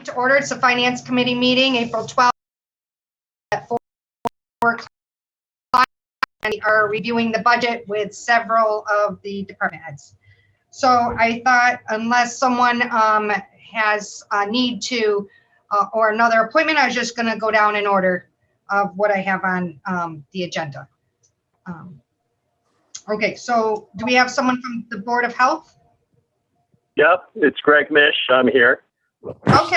to order. It's a Finance Committee meeting, April 12th at 4 o'clock. And we are reviewing the budget with several of the department heads. So I thought unless someone has a need to or another appointment, I was just going to go down in order of what I have on the agenda. Okay, so do we have someone from the Board of Health? Yep, it's Greg Mish. I'm here. Okay.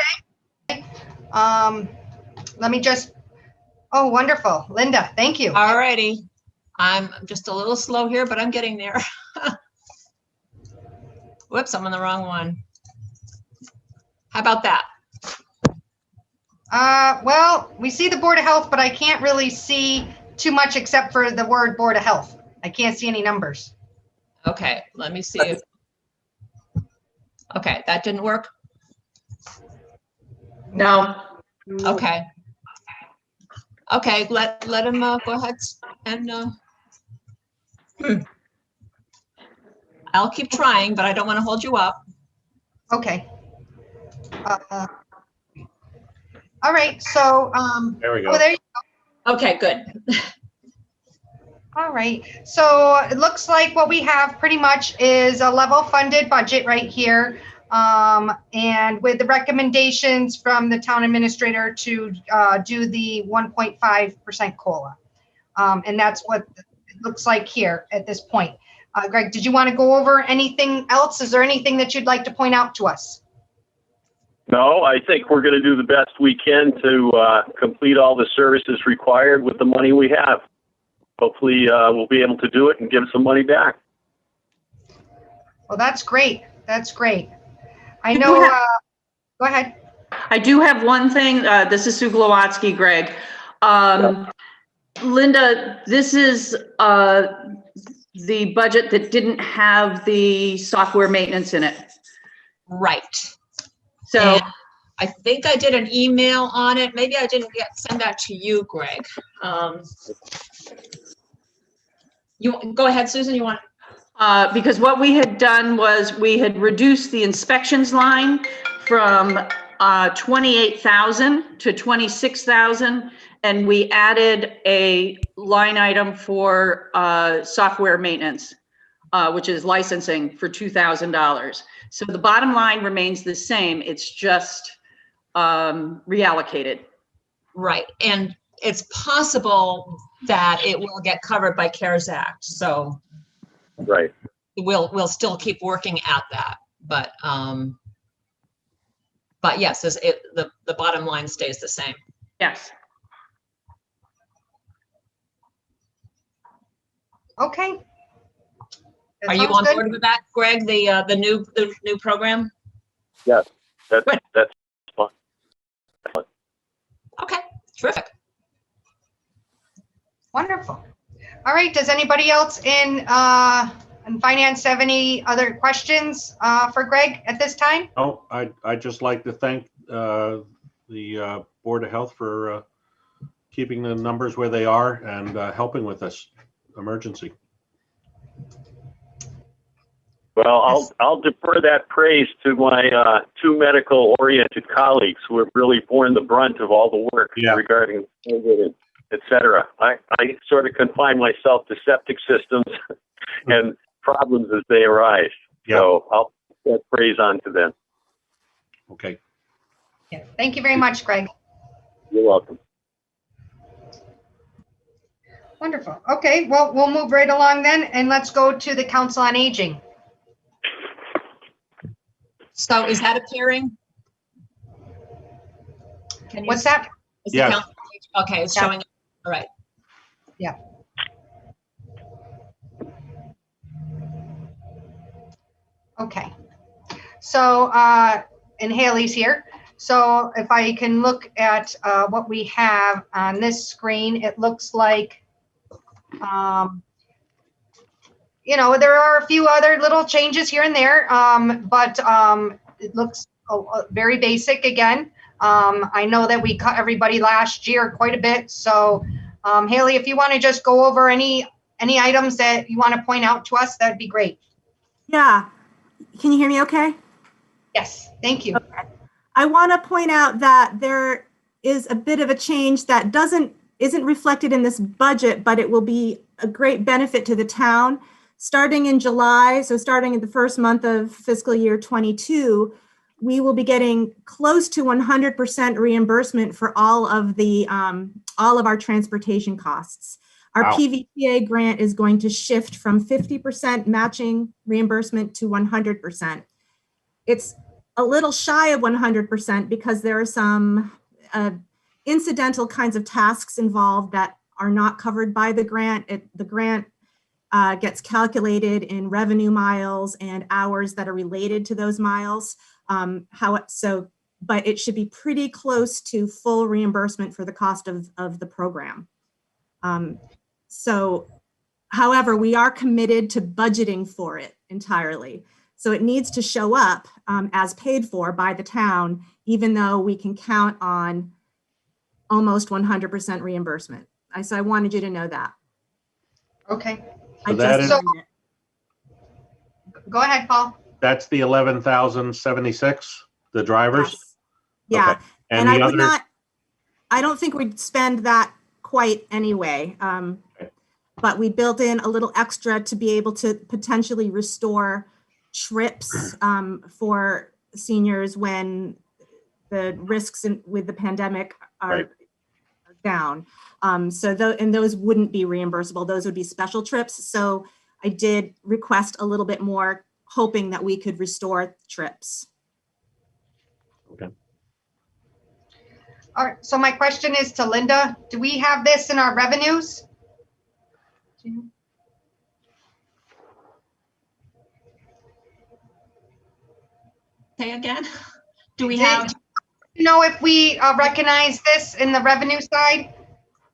Let me just, oh, wonderful. Linda, thank you. All righty. I'm just a little slow here, but I'm getting there. Whoops, I'm on the wrong one. How about that? Well, we see the Board of Health, but I can't really see too much except for the word Board of Health. I can't see any numbers. Okay, let me see if, okay, that didn't work. No. Okay. Okay, let him go ahead and I'll keep trying, but I don't want to hold you up. Okay. All right, so There we go. oh, there you Okay, good. All right, so it looks like what we have pretty much is a level funded budget right here. And with the recommendations from the town administrator to do the 1.5% COLA. And that's what it looks like here at this point. Greg, did you want to go over anything else? Is there anything that you'd like to point out to us? No, I think we're going to do the best we can to complete all the services required with the money we have. Hopefully, we'll be able to do it and give some money back. Well, that's great. That's great. I know, go ahead. I do have one thing. This is Sue Glowatsky, Greg. Linda, this is the budget that didn't have the software maintenance in it. Right. So And I think I did an email on it. Maybe I didn't send that to you, Greg. You go ahead, Susan. You want? because what we had done was we had reduced the inspections line from 28,000 to 26,000, and we added a line item for software maintenance, which is licensing for $2,000. So the bottom line remains the same. It's just reallocated. Right. And it's possible that it will get covered by CARES Act. So Right. we'll still keep working at that. But yes, the bottom line stays the same. Yes. Okay. That Are you sounds on good. board with that, Greg? The new program? Yes, that's fine. Okay, terrific. Wonderful. All right, does anybody else in finance have any other questions for Greg at this time? Oh, I'd just like to thank the Board of Health for keeping the numbers where they are and helping with this emergency. Well, I'll defer that praise to my two medical-oriented colleagues who have really borne the brunt of all the work regarding COVID, et cetera. I sort of confine myself to septic systems and problems as they arise. So I'll put that praise on to them. Okay. Yeah. Thank you very much, Greg. You're welcome. Wonderful. Okay, well, we'll move right along then, and let's go to the Council on Aging. So is that appearing? Can you What's that? is the Yes. count- Okay, it's Yeah. showing. All right. Yeah. Okay. So, and Haley's here. So if I can look at what we have on this screen, it looks like, you know, there are a few other little changes here and there, but it looks very basic again. I know that we cut everybody last year quite a bit. So Haley, if you want to just go over any items that you want to point out to us, that'd be great. Yeah. Can you hear me okay? Yes, thank you. Okay. I want to point out that there is a bit of a change that isn't reflected in this budget, but it will be a great benefit to the town. Starting in July, so starting in the first month of fiscal year 22, we will be getting close to 100% reimbursement for all of our transportation costs. Our Wow. PVPA grant is going to shift from 50% matching reimbursement to 100%. It's a little shy of 100% because there are some incidental kinds of tasks involved that are not covered by the grant. The grant gets calculated in revenue miles and hours that are related to those miles. But it should be pretty close to full reimbursement for the cost of the program. However, we are committed to budgeting for it entirely. So it needs to show up as paid for by the town, even though we can count on almost 100% reimbursement. So I wanted you to know that. Okay. So that is, Go ahead, Paul. that's the 11,076, the drivers? Yes. Yeah. Okay. And the I would others? not, I don't think we'd spend that quite anyway. But we built in a little extra to be able to potentially restore trips for seniors when the risks with the pandemic are down. And those wouldn't be reimbursable. Those would be special trips. So I did request a little bit more, hoping that we could restore trips. Okay. All right. So my question is to Linda. Do we have this in our revenues? Say again? Do we have? You know, if we recognize this in the revenue side,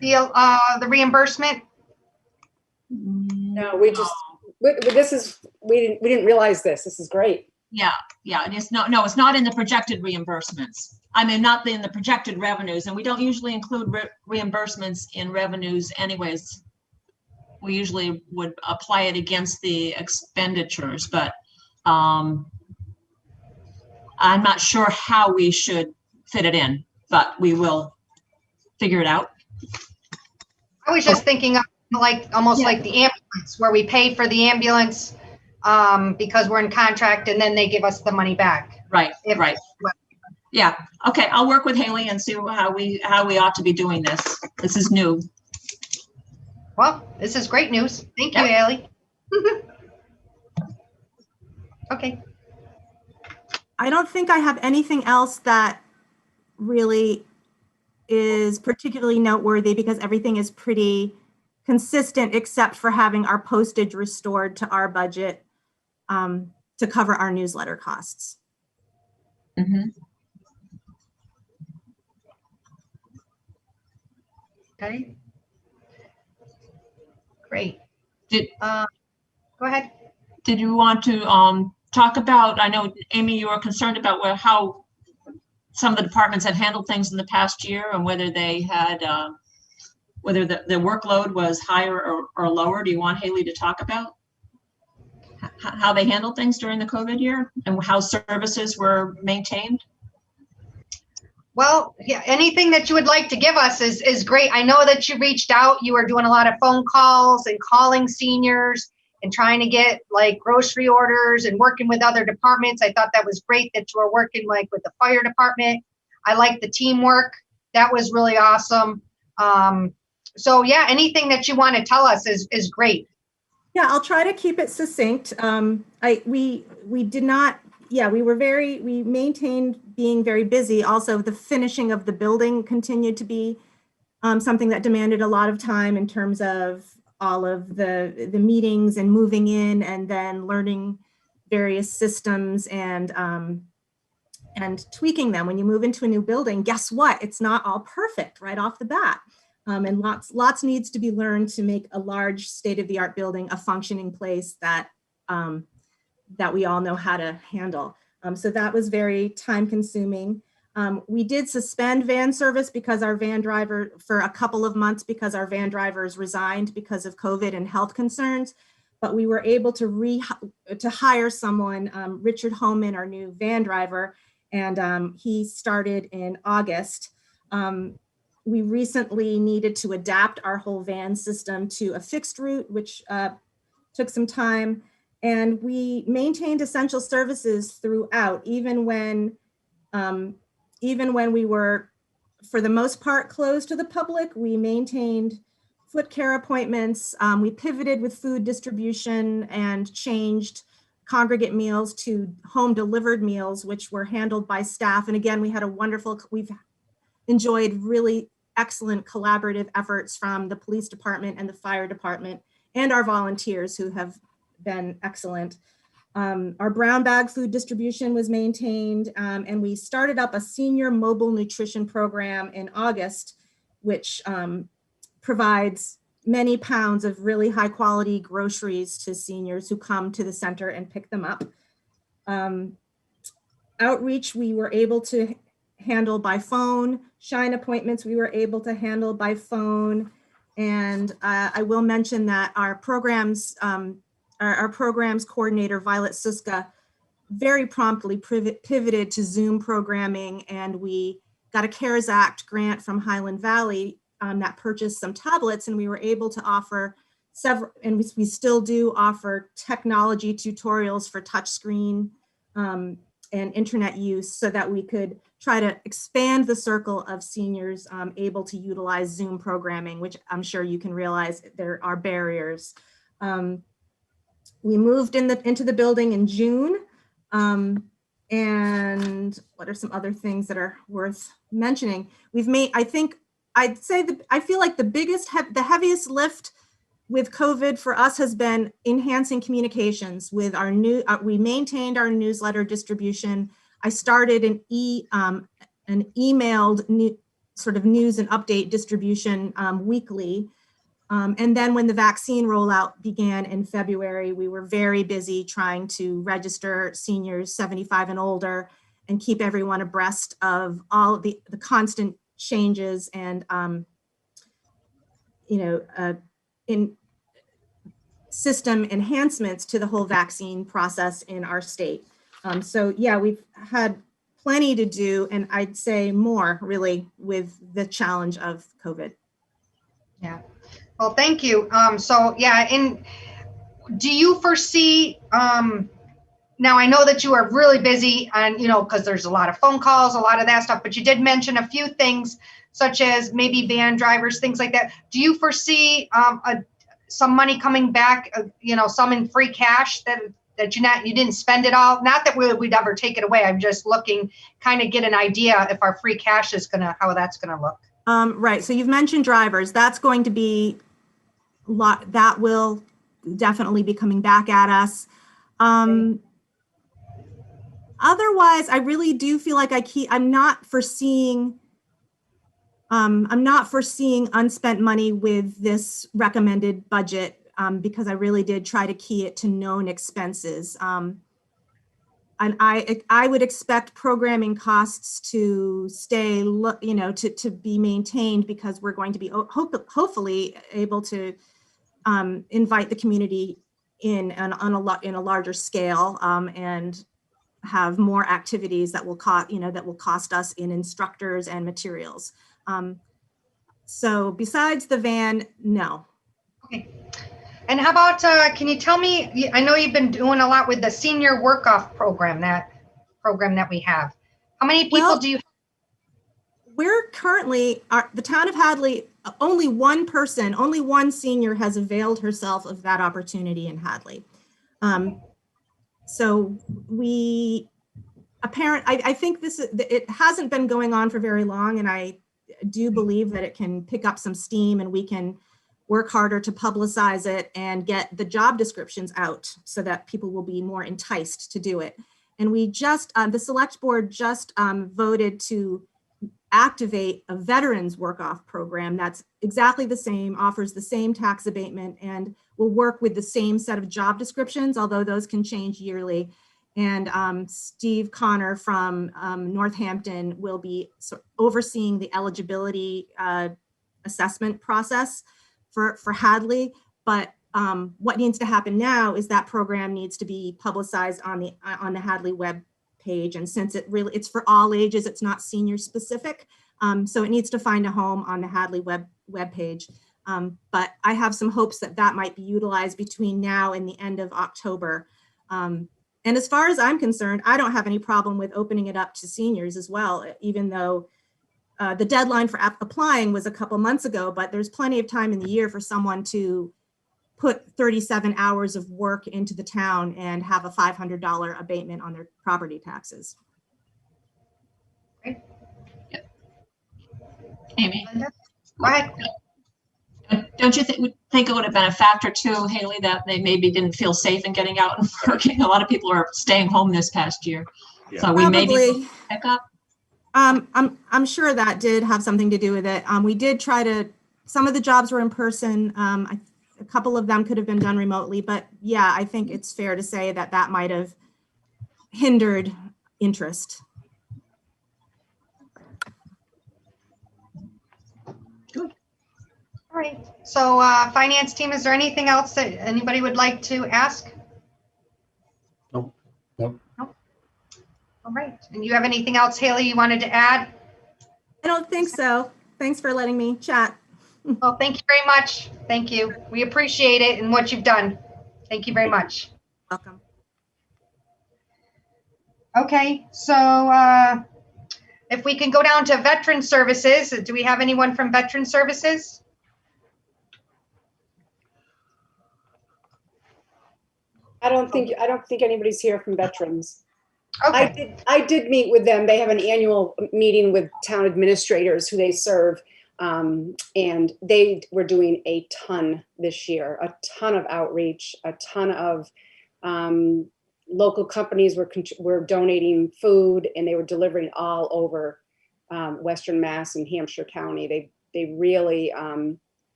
the reimbursement? No, we didn't realize this. This is great. Yeah, it is not, no, it's not in the projected reimbursements. I mean, not in the projected revenues, and we don't usually include reimbursements in revenues anyways. We usually would apply it against the expenditures, but I'm not sure how we should fit it in, but we will figure it out. I was just thinking of almost like the ambulance, where we pay for the ambulance because we're in contract, and then they give us the money back. Right, right. Yeah, okay, I'll work with Haley and see how we ought to be doing this. This is new. Well, this is great news. Thank you, Haley. Okay. I don't think I have anything else that really is particularly noteworthy, because everything is pretty consistent, except for having our postage restored to our budget to cover our newsletter costs. Mm-hmm. Okay. Great. Go ahead. Did you want to talk about, I know, Amy, you were concerned about how some of the departments had handled things in the past year, and whether they had, whether the workload was higher or lower. Do you want Haley to talk about how they handled things during the COVID year and how services were maintained? Well, yeah, anything that you would like to give us is great. I know that you reached out. You were doing a lot of phone calls and calling seniors and trying to get like grocery orders and working with other departments. I thought that was great that you were working like with the fire department. I like the teamwork. That was really awesome. So yeah, anything that you want to tell us is great. Yeah, I'll try to keep it succinct. We maintained being very busy. Also, the finishing of the building continued to be something that demanded a lot of time in terms of all of the meetings and moving in, and then learning various systems and tweaking them. When you move into a new building, guess what? It's not all perfect right off the bat. And lots needs to be learned to make a large state-of-the-art building a functioning place that we all know how to handle. So that was very time-consuming. We did suspend van service because our van driver for a couple of months because our van drivers resigned because of COVID and health concerns. But we were able to hire someone, Richard Homan, our new van driver, and he started in August. We recently needed to adapt our whole van system to a fixed route, which took some time, and we maintained essential services throughout, even when we were, for the most part, closed to the public. We maintained foot care appointments. We pivoted with food distribution and changed congregate meals to home delivered meals, which were handled by staff. And again, we've enjoyed really excellent collaborative efforts from the police department and the fire department and our volunteers who have been excellent. Our brown bag food distribution was maintained, and we started up a senior mobile nutrition program in August, which provides many pounds of really high quality groceries to seniors who come to the center and pick them up. Outreach, we were able to handle by phone. Shine appointments, we were able to handle by phone. And I will mention that our programs coordinator, Violet Suska, very promptly pivoted to Zoom programming, and we got a CARES Act grant from Highland Valley that purchased some tablets, and we were able to offer several, and we still do offer technology tutorials for touchscreen and internet use, so that we could try to expand the circle of seniors able to utilize Zoom programming, which I'm sure you can realize there are barriers. We moved into the building in June. And what are some other things that are worth mentioning? I feel like the heaviest lift with COVID for us has been enhancing communications with our we maintained our newsletter distribution. I started an emailed sort of news and update distribution weekly. And then when the vaccine rollout began in February, we were very busy trying to register seniors 75 and older and keep everyone abreast of all of the constant changes and, in system enhancements to the whole vaccine process in our state. So yeah, we've had plenty to do, and I'd say more really with the challenge of COVID. Yeah. Well, thank you. So yeah, do you foresee, now I know that you are really busy and, because there's a lot of phone calls, a lot of that stuff, but you did mention a few things such as maybe van drivers, things like that. Do you foresee some money coming back, some in free cash that you didn't spend it all? Not that we'd ever take it away. I'm just looking, kind of get an idea if our free cash is how that's gonna look. Right. So you've mentioned drivers. That's going to be that will definitely be coming back at us. Otherwise, I really do feel like I'm not foreseeing unspent money with this recommended budget because I really did try to key it to known expenses. And I would expect programming costs to stay, to be maintained, because we're going to be hopefully able to invite the community in a larger scale and have more activities that will cost us in instructors and materials. So besides the van, no. Okay. And how about, can you tell me, I know you've been doing a lot with the senior work-off program, that we have. How many people do you? We're currently, the town of Hadley, only one senior has availed herself of that opportunity in Hadley. So I think it hasn't been going on for very long, and I do believe that it can pick up some steam and we can work harder to publicize it and get the job descriptions out so that people will be more enticed to do it. And we just, the select board just voted to activate a veterans work-off program that's exactly the same, offers the same tax abatement, and will work with the same set of job descriptions, although those can change yearly. And Steve Connor from Northampton will be overseeing the eligibility assessment process for Hadley. But what needs to happen now is that program needs to be publicized on the Hadley page. And since it's for all ages, it's not senior specific. So it needs to find a home on the Hadley web page. But I have some hopes that that might be utilized between now and the end of October. And as far as I'm concerned, I don't have any problem with opening it up to seniors as well, even though the deadline for applying was a couple months ago, but there's plenty of time in the year for someone to put 37 hours of work into the town and have a $500 abatement on their property taxes. Right. Amy, Go ahead. don't you think it would have been a factor too, Haley, that they maybe didn't feel safe in getting out and working? A lot of people are staying home this past year. Yeah. So we maybe pick up. I'm sure that did have something to do with it. We did try to, some of the jobs were in person. A couple of them could have been done remotely, but yeah, I think it's fair to say that that might have hindered interest. Good. All right. So finance team, is there anything else that anybody would like to ask? Nope. No. All right. And you have anything else, Haley, you wanted to add? I don't think so. Thanks for letting me chat. Well, thank you very much. Thank you. We appreciate it and what you've done. Thank you very much. Welcome. Okay, so if we can go down to Veteran Services, do we have anyone from Veteran Services? I don't think anybody's here from veterans. Okay, I did meet with them. They have an annual meeting with town administrators who they serve. And they were doing a ton this year, a ton of outreach, a ton of local companies were donating food, and they were delivering all over Western Mass and Hampshire County. They really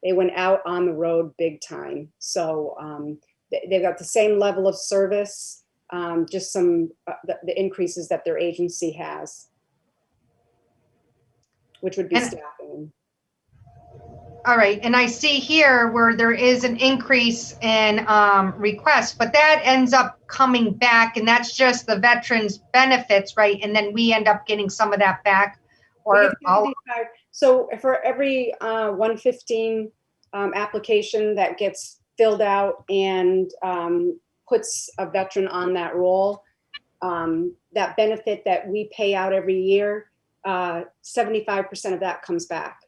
they went out on the road big time. So they've got the same level of service, just some the increases that their agency has, which would be staffing. all right. And I see here where there is an increase in requests, but that ends up coming back, and that's just the veterans benefits, right? And then we end up getting some of that back, or all. So for every 115 application that gets filled out and puts a veteran on that roll, that benefit that we pay out every year, 75% of that comes back.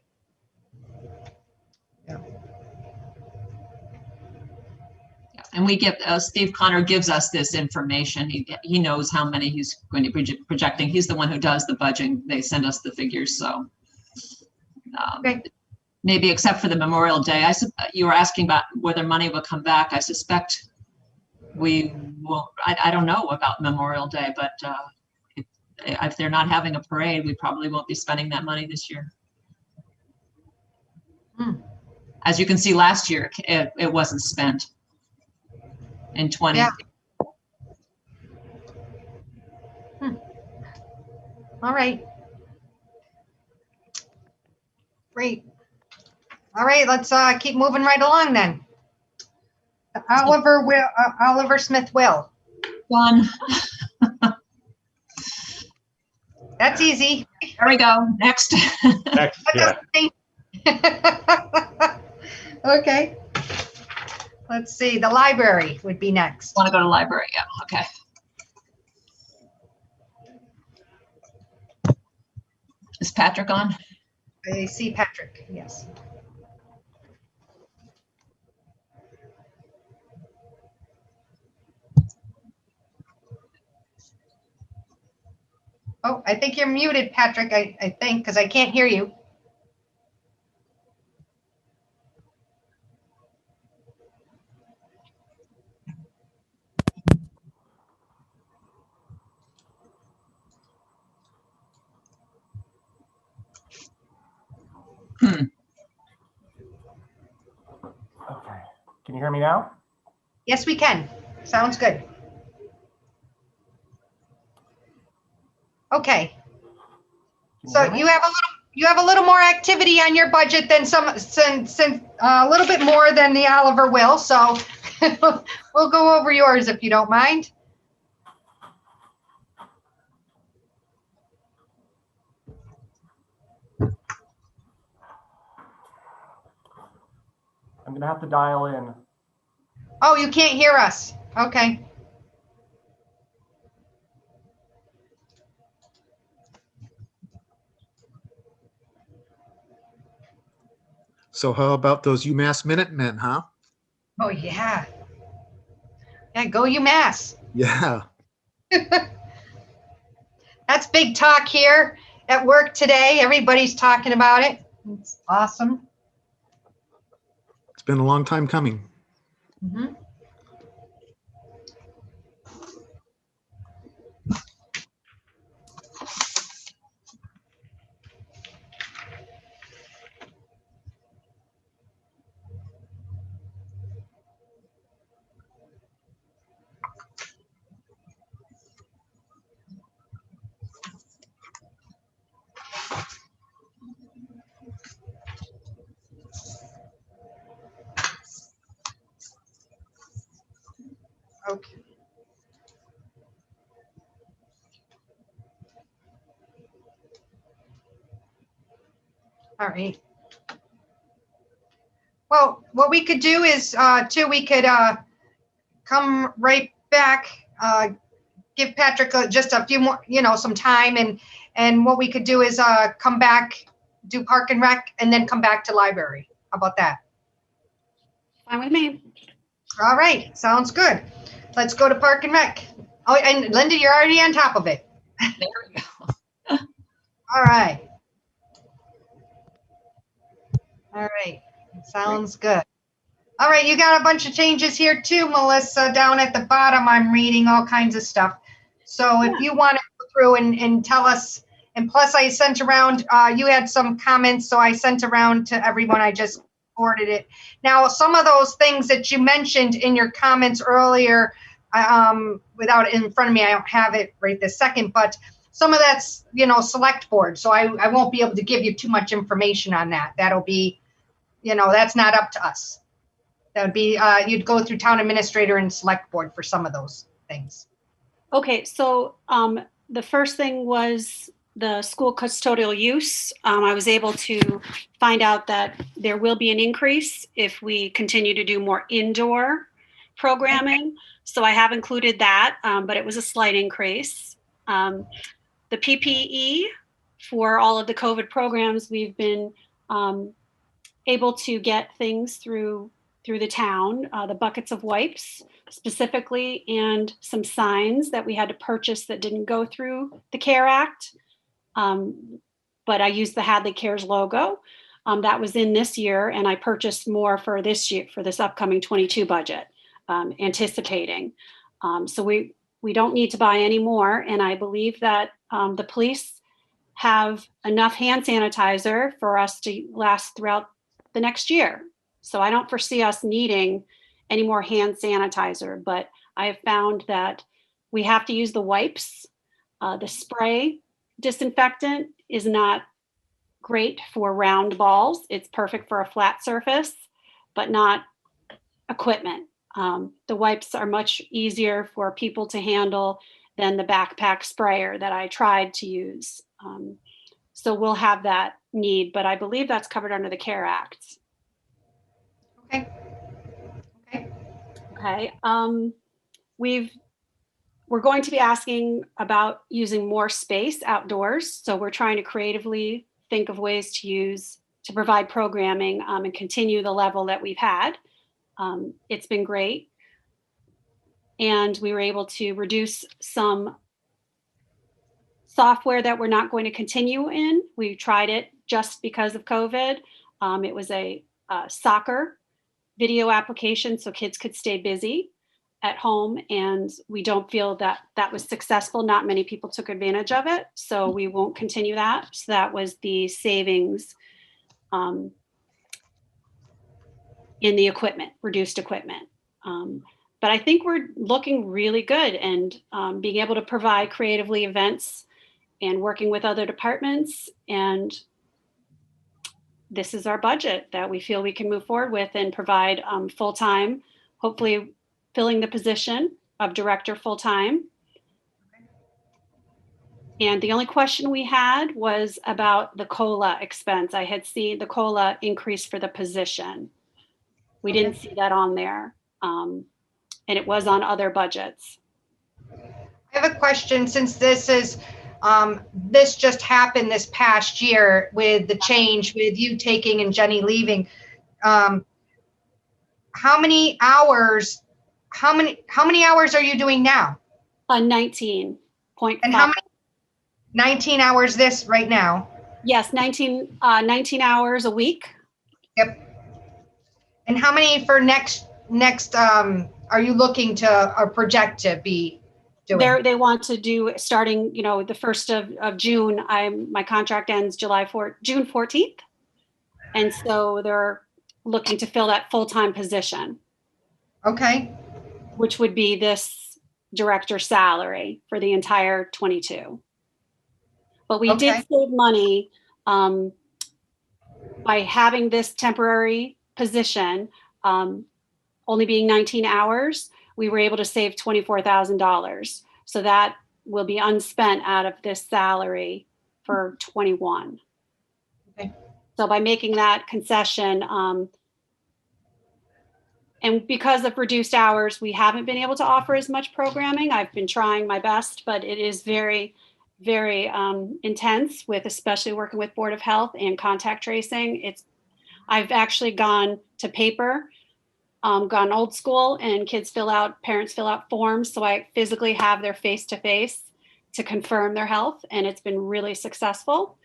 Yeah. And we get, Steve Connor gives us this information. He knows how many he's going to be projecting. He's the one who does the budgeting. They send us the figures. So Okay. maybe except for the Memorial Day, you were asking about whether money will come back. I suspect we will. I don't know about Memorial Day, but if they're not having a parade, we probably won't be spending that money this year. As you can see, last year it wasn't spent in 20. Yeah. All right. Great. All right, let's keep moving right along then. Oliver Smith Will. Done. That's easy. There we go. Next. Next, yeah. Okay. Let's see, the library would be next. Want to go to library? Yeah. Okay. Is Patrick on? I see Patrick, yes. Oh, I think you're muted, Patrick, I think, because I can't hear you. Okay. Can you hear me now? Yes, we can. Sounds good. Okay. So you have a little more activity on your budget than since a little bit more than the Oliver will. So we'll go over yours if you don't mind. I'm gonna have to dial in. Oh, you can't hear us. Okay. So how about those UMass Minutemen, huh? Oh, yeah. Yeah, go UMass. Yeah. That's big talk here at work today. Everybody's talking about it. It's awesome. It's been a long time coming. Mhm. Okay. All right. Well, what we could do is, too, we could come right back, give Patrick just a few more, some time, and what we could do is come back, do Park and Rec, and then come back to library. How about that? Fine with me. All right, sounds good. Let's go to Park and Rec. Oh, and Linda, you're already on top of it. There we go. All right. All right, sounds good. All right, you got a bunch of changes here too, Melissa. Down at the bottom, I'm reading all kinds of stuff. So if you want to go through and tell us, and plus I sent around, you had some comments, so I sent around to everyone. I just forwarded it. Now, some of those things that you mentioned in your comments earlier, without it in front of me, I don't have it right this second, but some of that's, select board. So I won't be able to give you too much information on that. That'll be, that's not up to us. That would be, you'd go through town administrator and select board for some of those things. Okay, so the first thing was the school custodial use. I was able to find out that there will be an increase if we continue to do more indoor programming. So I have included that, but it was a slight increase. The PPE for all of the COVID programs, we've been able to get things through the town, the buckets of wipes specifically, and some signs that we had to purchase that didn't go through the CARE Act. But I used the Hadley Cares logo. That was in this year, and I purchased more for this year, for this upcoming 22 budget, anticipating. So we don't need to buy any more, and I believe that the police have enough hand sanitizer for us to last throughout the next year. So I don't foresee us needing any more hand sanitizer, but I have found that we have to use the wipes. The spray disinfectant is not great for round balls. It's perfect for a flat surface, but not equipment. The wipes are much easier for people to handle than the backpack sprayer that I tried to use. So we'll have that need, but I believe that's covered under the CARE Act. Okay. Okay. We're going to be asking about using more space outdoors. So we're trying to creatively think of ways to provide programming and continue the level that we've had. It's been great. And we were able to reduce some software that we're not going to continue in. We tried it just because of COVID. It was a soccer video application so kids could stay busy at home, and we don't feel that that was successful. Not many people took advantage of it, so we won't continue that. So that was the savings in the equipment, reduced equipment. But I think we're looking really good, and being able to provide creatively events and working with other departments. And this is our budget that we feel we can move forward with and provide full-time, hopefully filling the position of director full-time. And the only question we had was about the COLA expense. I had seen the COLA increase for the position. We didn't see that on there. And it was on other budgets. I have a question, since this is, this just happened this past year with the change with you taking and Jenny leaving. How many hours are you doing now? 19.5. And how many? 19 hours this right now? Yes, 19 hours a week. Yep. And how many for next are you looking to or project to be doing? They want to do starting, the 1st of June. My contract ends June 14th. And so they're looking to fill that full-time position. Okay. Which would be this director's salary for the entire 22. But we did save money by having this temporary position, only being 19 hours. We were able to save $24,000. So that will be unspent out of this salary for 21. Okay. So by making that concession, and because of reduced hours, we haven't been able to offer as much programming. I've been trying my best, but it is very, very intense with especially working with Board of Health and contact tracing. I've actually gone to paper, gone old school, and parents fill out forms. So I physically have their face-to-face to confirm their health. And it's been really successful.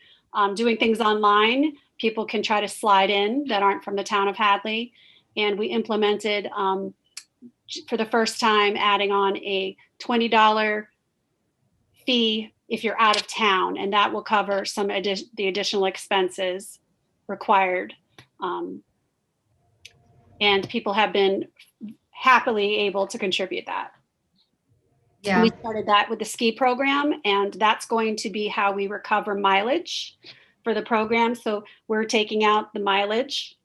Doing things online, people can try to slide in that aren't from the town of Hadley. And we implemented, for the first time, adding on a $20 fee if you're out of town, and that will cover some the additional expenses required. And people have been happily able to contribute that. Yeah. We started that with the ski program, and that's going to be how we recover mileage for the program. So we're taking out the mileage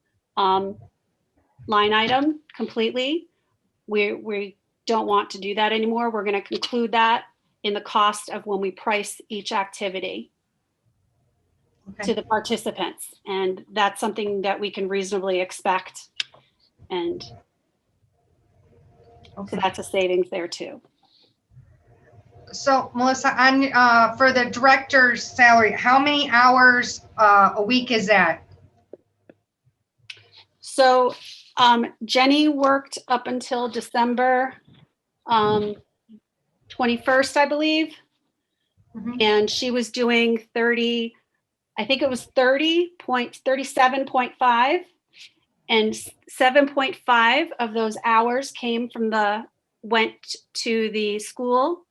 line item completely. We don't want to do that anymore. We're going to conclude that in the cost of when we price each activity to the participants. And that's something that we can reasonably expect. And so that's a savings there too. So Melissa, for the director's salary, how many hours a week is that? So Jenny worked up until December 21st, I believe. Mm-hmm. And she was doing 37.5, and 7.5 of those hours went to the school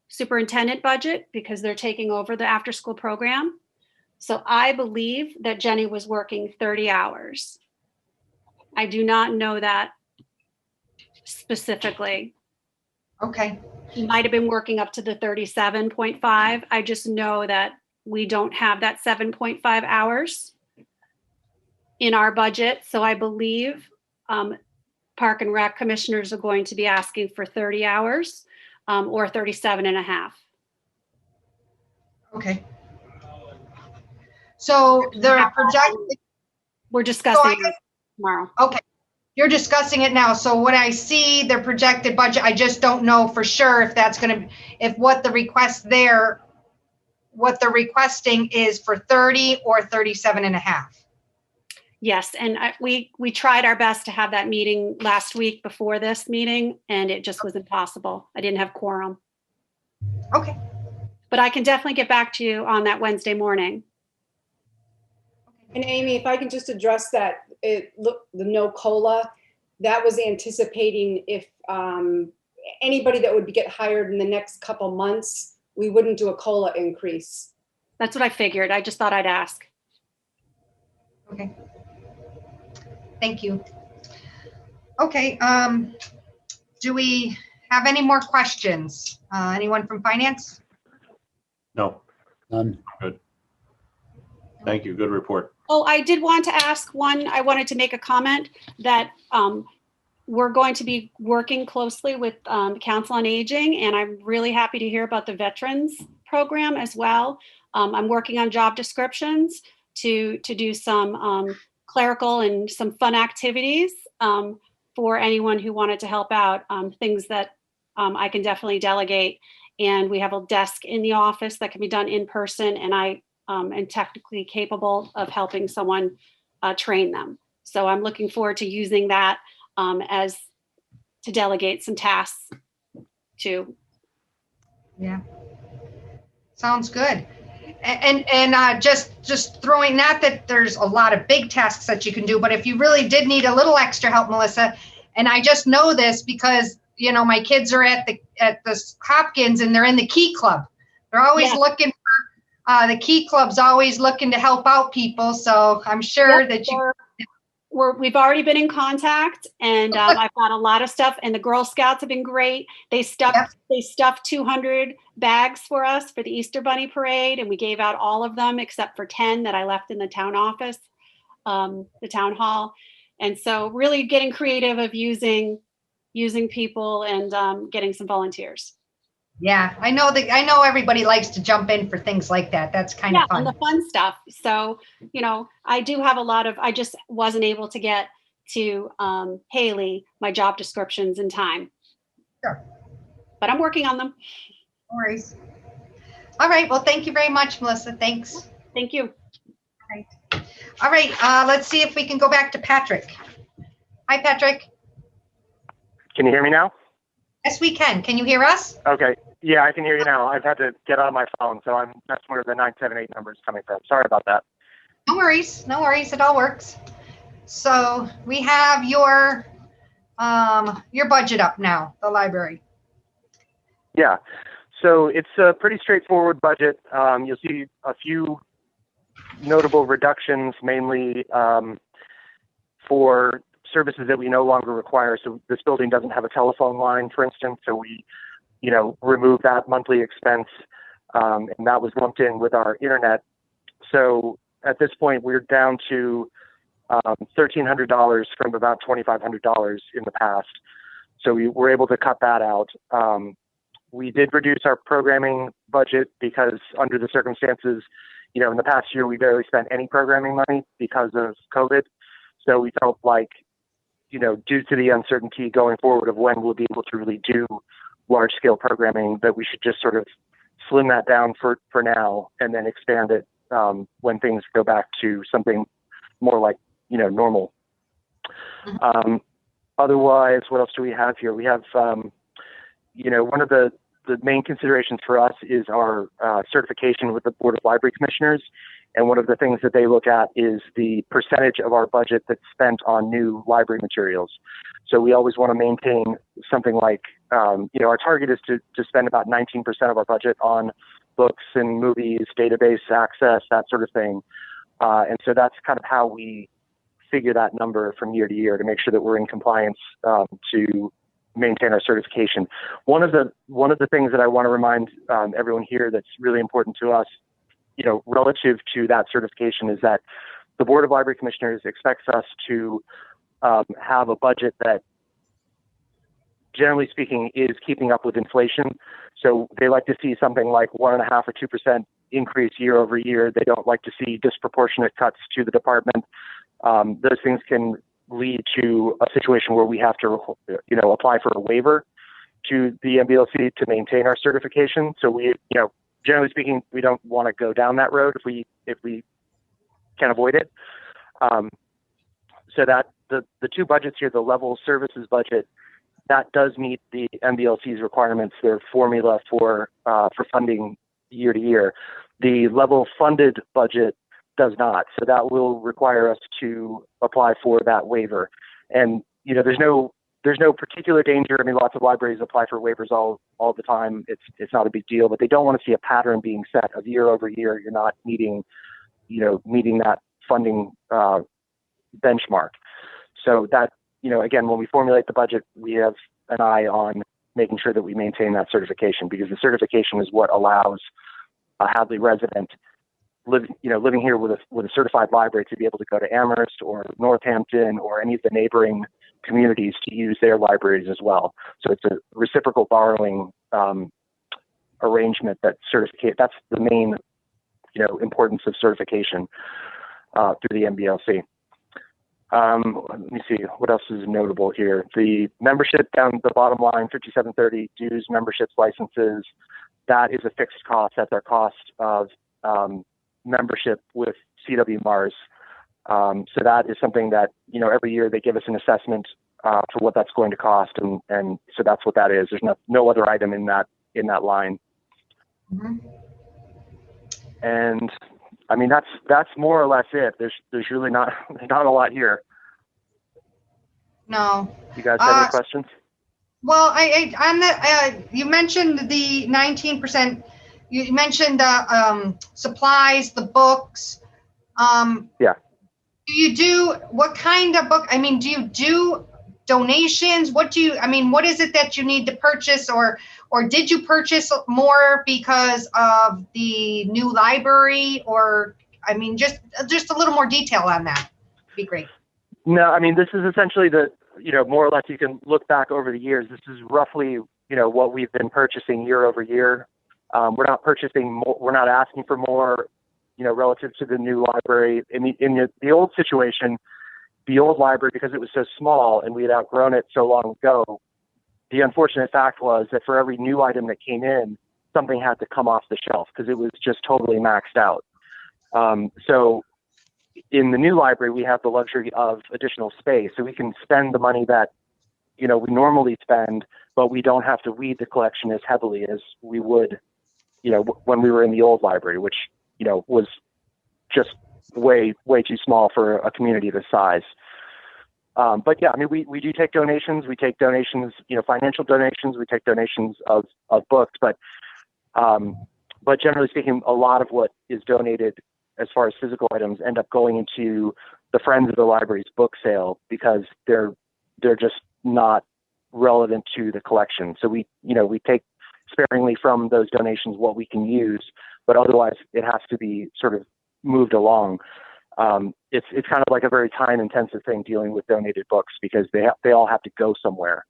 superintendent budget because they're taking over the after school program. So I believe that Jenny was working 30 hours. I do not know that specifically. Okay. She might have been working up to the 37.5. I just know that we don't have that 7.5 hours in our budget. So I believe Park and Rec commissioners are going to be asking for 30 hours or 37.5. Okay. So they're projecting. We're discussing it tomorrow. Okay. You're discussing it now. So when I see the projected budget, I just don't know for sure if that's going to, if what the requesting is for 30 or 37.5. Yes. And we tried our best to have that meeting last week before this meeting, and it just was impossible. I didn't have quorum. Okay. But I can definitely get back to you on that Wednesday morning. And Amy, if I can just address that, the no COLA, that was anticipating if anybody that would get hired in the next couple months, we wouldn't do a COLA increase. That's what I figured. I just thought I'd ask. Okay. Thank you. Okay. Do we have any more questions? Anyone from finance? No. None. Good. Thank you. Good report. Oh, I did want to ask one. I wanted to make a comment that we're going to be working closely with Council on Aging, and I'm really happy to hear about the Veterans Program as well. I'm working on job descriptions to do some clerical and some fun activities for anyone who wanted to help out, things that I can definitely delegate. And we have a desk in the office that can be done in person, and I am technically capable of helping someone train them. So I'm looking forward to using that as to delegate some tasks to. Yeah. Sounds good. And just throwing that there's a lot of big tasks that you can do, but if you really did need a little extra help, Melissa, and I just know this because, you know, my kids are at the Hopkins and they're in the Key Club. They're always looking for, the Key Club's always looking to help out people. So I'm sure that we've already been in contact, and I've got a lot of stuff, and the Girl Scouts have been great. They stuffed 200 bags for us for the Easter Bunny Parade, and we gave out all of them except for 10 that I left in the town office, the town hall. And so really getting creative of using people and getting some volunteers. Yeah, I know everybody likes to jump in for things like that. That's kind of fun. And the fun stuff. So, you know, I do have I just wasn't able to get to Haley, my job descriptions in time. Sure. But I'm working on them. No worries. All right. Well, thank you very much, Melissa. Thanks. Thank you. All right. Let's see if we can go back to Patrick. Hi, Patrick. Can you hear me now? Yes, we can. Can you hear us? Okay. Yeah, I can hear you now. I've had to get on my phone, so that's where the 978 number is coming from. Sorry about that. No worries. No worries. It all works. So we have your budget up now, the library. Yeah. So it's a pretty straightforward budget. You'll see a few notable reductions, mainly for services that we no longer require. So this building doesn't have a telephone line, for instance, so we, remove that monthly expense, and that was lumped in with our internet. So at this point, we're down to $1,300 from about $2,500 in the past. So we were able to cut that out. We did reduce our programming budget because under the circumstances, in the past year, we barely spent any programming money because of COVID. So we felt like, due to the uncertainty going forward of when we'll be able to really do large scale programming, that we should just sort of slim that down for now and then expand it when things go back to something more like, normal. Otherwise, what else do we have here? We have, one of the main considerations for us is our certification with the Board of Library Commissioners. And one of the things that they look at is the percentage of our budget that's spent on new library materials. So we always want to maintain something like, our target is to spend about 19% of our budget on books and movies, database access, that sort of thing. And so that's kind of how we figure that number from year to year to make sure that we're in compliance to maintain our certification. One of the things that I want to remind everyone here that's really important to us, relative to that certification, is that the Board of Library Commissioners expects us to have a budget that, generally speaking, is keeping up with inflation. So they like to see something like 1.5 or 2% increase year over year. They don't like to see disproportionate cuts to the department. Those things can lead to a situation where we have to, apply for a waiver to the MBLC to maintain our certification. So we, generally speaking, we don't want to go down that road if we can avoid it. So that the two budgets here, the level services budget, that does meet the MBLC's requirements, their formula for funding year to year. The level funded budget does not. So that will require us to apply for that waiver. And, there's no particular danger. I mean, lots of libraries apply for waivers all the time. It's not a big deal, but they don't want to see a pattern being set of year over year. You're not meeting that funding benchmark. So that, again, when we formulate the budget, we have an eye on making sure that we maintain that certification, because the certification is what allows a Hadley resident living here with a certified library to be able to go to Amherst or Northampton or any of the neighboring communities to use their libraries as well. So it's a reciprocal borrowing arrangement that that's the main, importance of certification through the MBLC. Let me see, what else is notable here? The membership down the bottom line, 5730, dues, memberships, licenses, that is a fixed cost. That's our cost of membership with CW Mars. So that is something that, every year they give us an assessment for what that's going to cost. And so that's what that is. There's no other item in that line. Mhm. And I mean, that's more or less it. There's really not a lot here. No. You guys have any questions? Well, on the you mentioned the 19%. You mentioned the supplies, the books. Yeah. Do you do what kind of book? I mean, do you do donations? What is it that you need to purchase, or did you purchase more because of the new library, or just a little more detail on that would be great. No, I mean, this is essentially more or less, you can look back over the years. This is roughly, what we've been purchasing year over year. We're not purchasing more, we're not asking for more, relative to the new library. In the old situation, the old library, because it was so small and we had outgrown it so long ago, the unfortunate fact was that for every new item that came in, something had to come off the shelf because it was just totally maxed out. So in the new library, we have the luxury of additional space, so we can spend the money that, we normally spend, but we don't have to weed the collection as heavily as we would, when we were in the old library, which, was just way too small for a community this size. But yeah, I mean, we do take donations. We take donations, financial donations. We take donations of books, but generally speaking, a lot of what is donated as far as physical items end up going into the Friends of the Library's book sale because they're just not relevant to the collection. So we take sparingly from those donations what we can use, but otherwise it has to be sort of moved along. It's kind of like a very time-intensive thing dealing with donated books because they all have to go somewhere.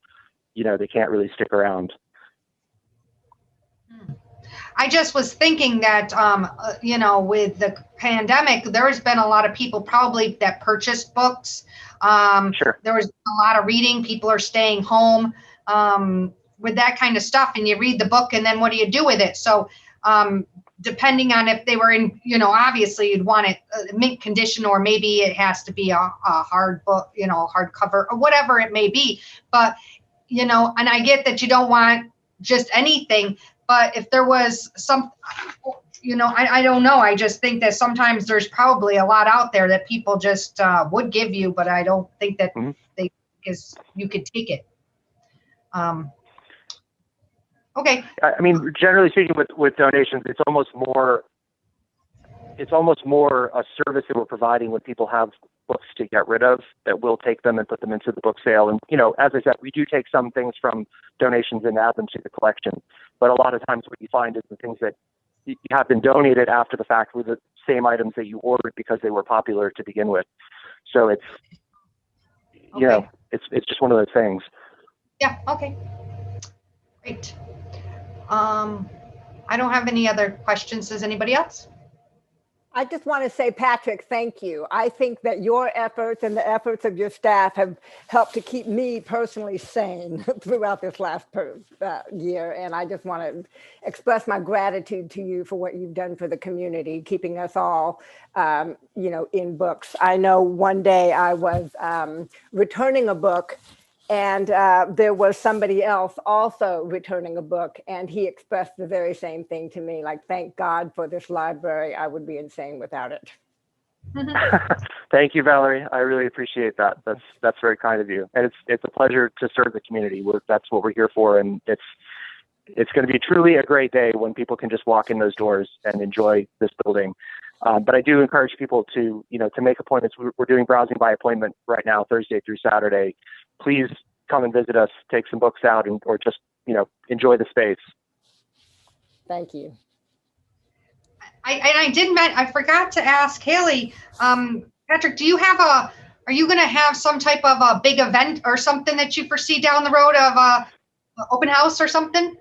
They can't really stick around. I just was thinking that, with the pandemic, there's been a lot of people probably that purchased books. Sure. There was a lot of reading. People are staying home with that kind of stuff, and you read the book, and then what do you do with it? So depending on if they were in, obviously you'd want it mint condition, or maybe it has to be a hard book, hardcover or whatever it may be. But, and I get that you don't want just anything. But if there was some, I don't know. I just think that sometimes there's probably a lot out there that people just would give you, but I don't think that you could take it. Okay. I mean, generally speaking, with donations, it's almost more a service that we're providing when people have books to get rid of, that we'll take them and put them into the book sale. And, as I said, we do take some things from donations and add them to the collection. But a lot of times what you find is the things that have been donated after the fact were the same items that you ordered because they were popular to begin with. So it's, it's just one of those things. Yeah. Okay. Great. I don't have any other questions. Does anybody else? I just want to say, Patrick, thank you. I think that your efforts and the efforts of your staff have helped to keep me personally sane throughout this last year. And I just want to express my gratitude to you for what you've done for the community, keeping us all, in books. I know one day I was returning a book, and there was somebody else also returning a book, and he expressed the very same thing to me, like, thank God for this library. I would be insane without it. Thank you, Valerie. I really appreciate that. That's very kind of you. And it's a pleasure to serve the community. That's what we're here for. And it's going to be truly a great day when people can just walk in those doors and enjoy this building. But I do encourage people to make appointments. We're doing browsing by appointment right now, Thursday through Saturday. Please come and visit us, take some books out, or just, enjoy the space. Thank you. I forgot to ask Haley, Patrick, are you going to have some type of a big event or something that you foresee down the road of an open house or something?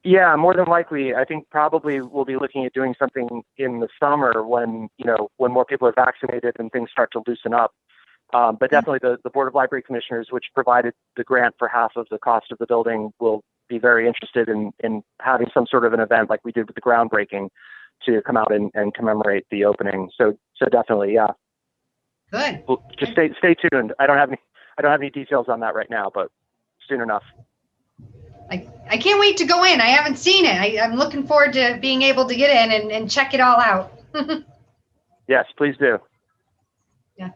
Yeah, more than likely. I think probably we'll be looking at doing something in the summer when more people are vaccinated and things start to loosen up. But definitely the Board of Library Commissioners, which provided the grant for half of the cost of the building, will be very interested in having some sort of an event like we did with the groundbreaking to come out and commemorate the opening. So definitely, yeah. Good. Well, just stay tuned. I don't have any details on that right now, but soon enough. I can't wait to go in. I haven't seen it. I'm looking forward to being able to get in and check it all out. Yes, please do. Yeah.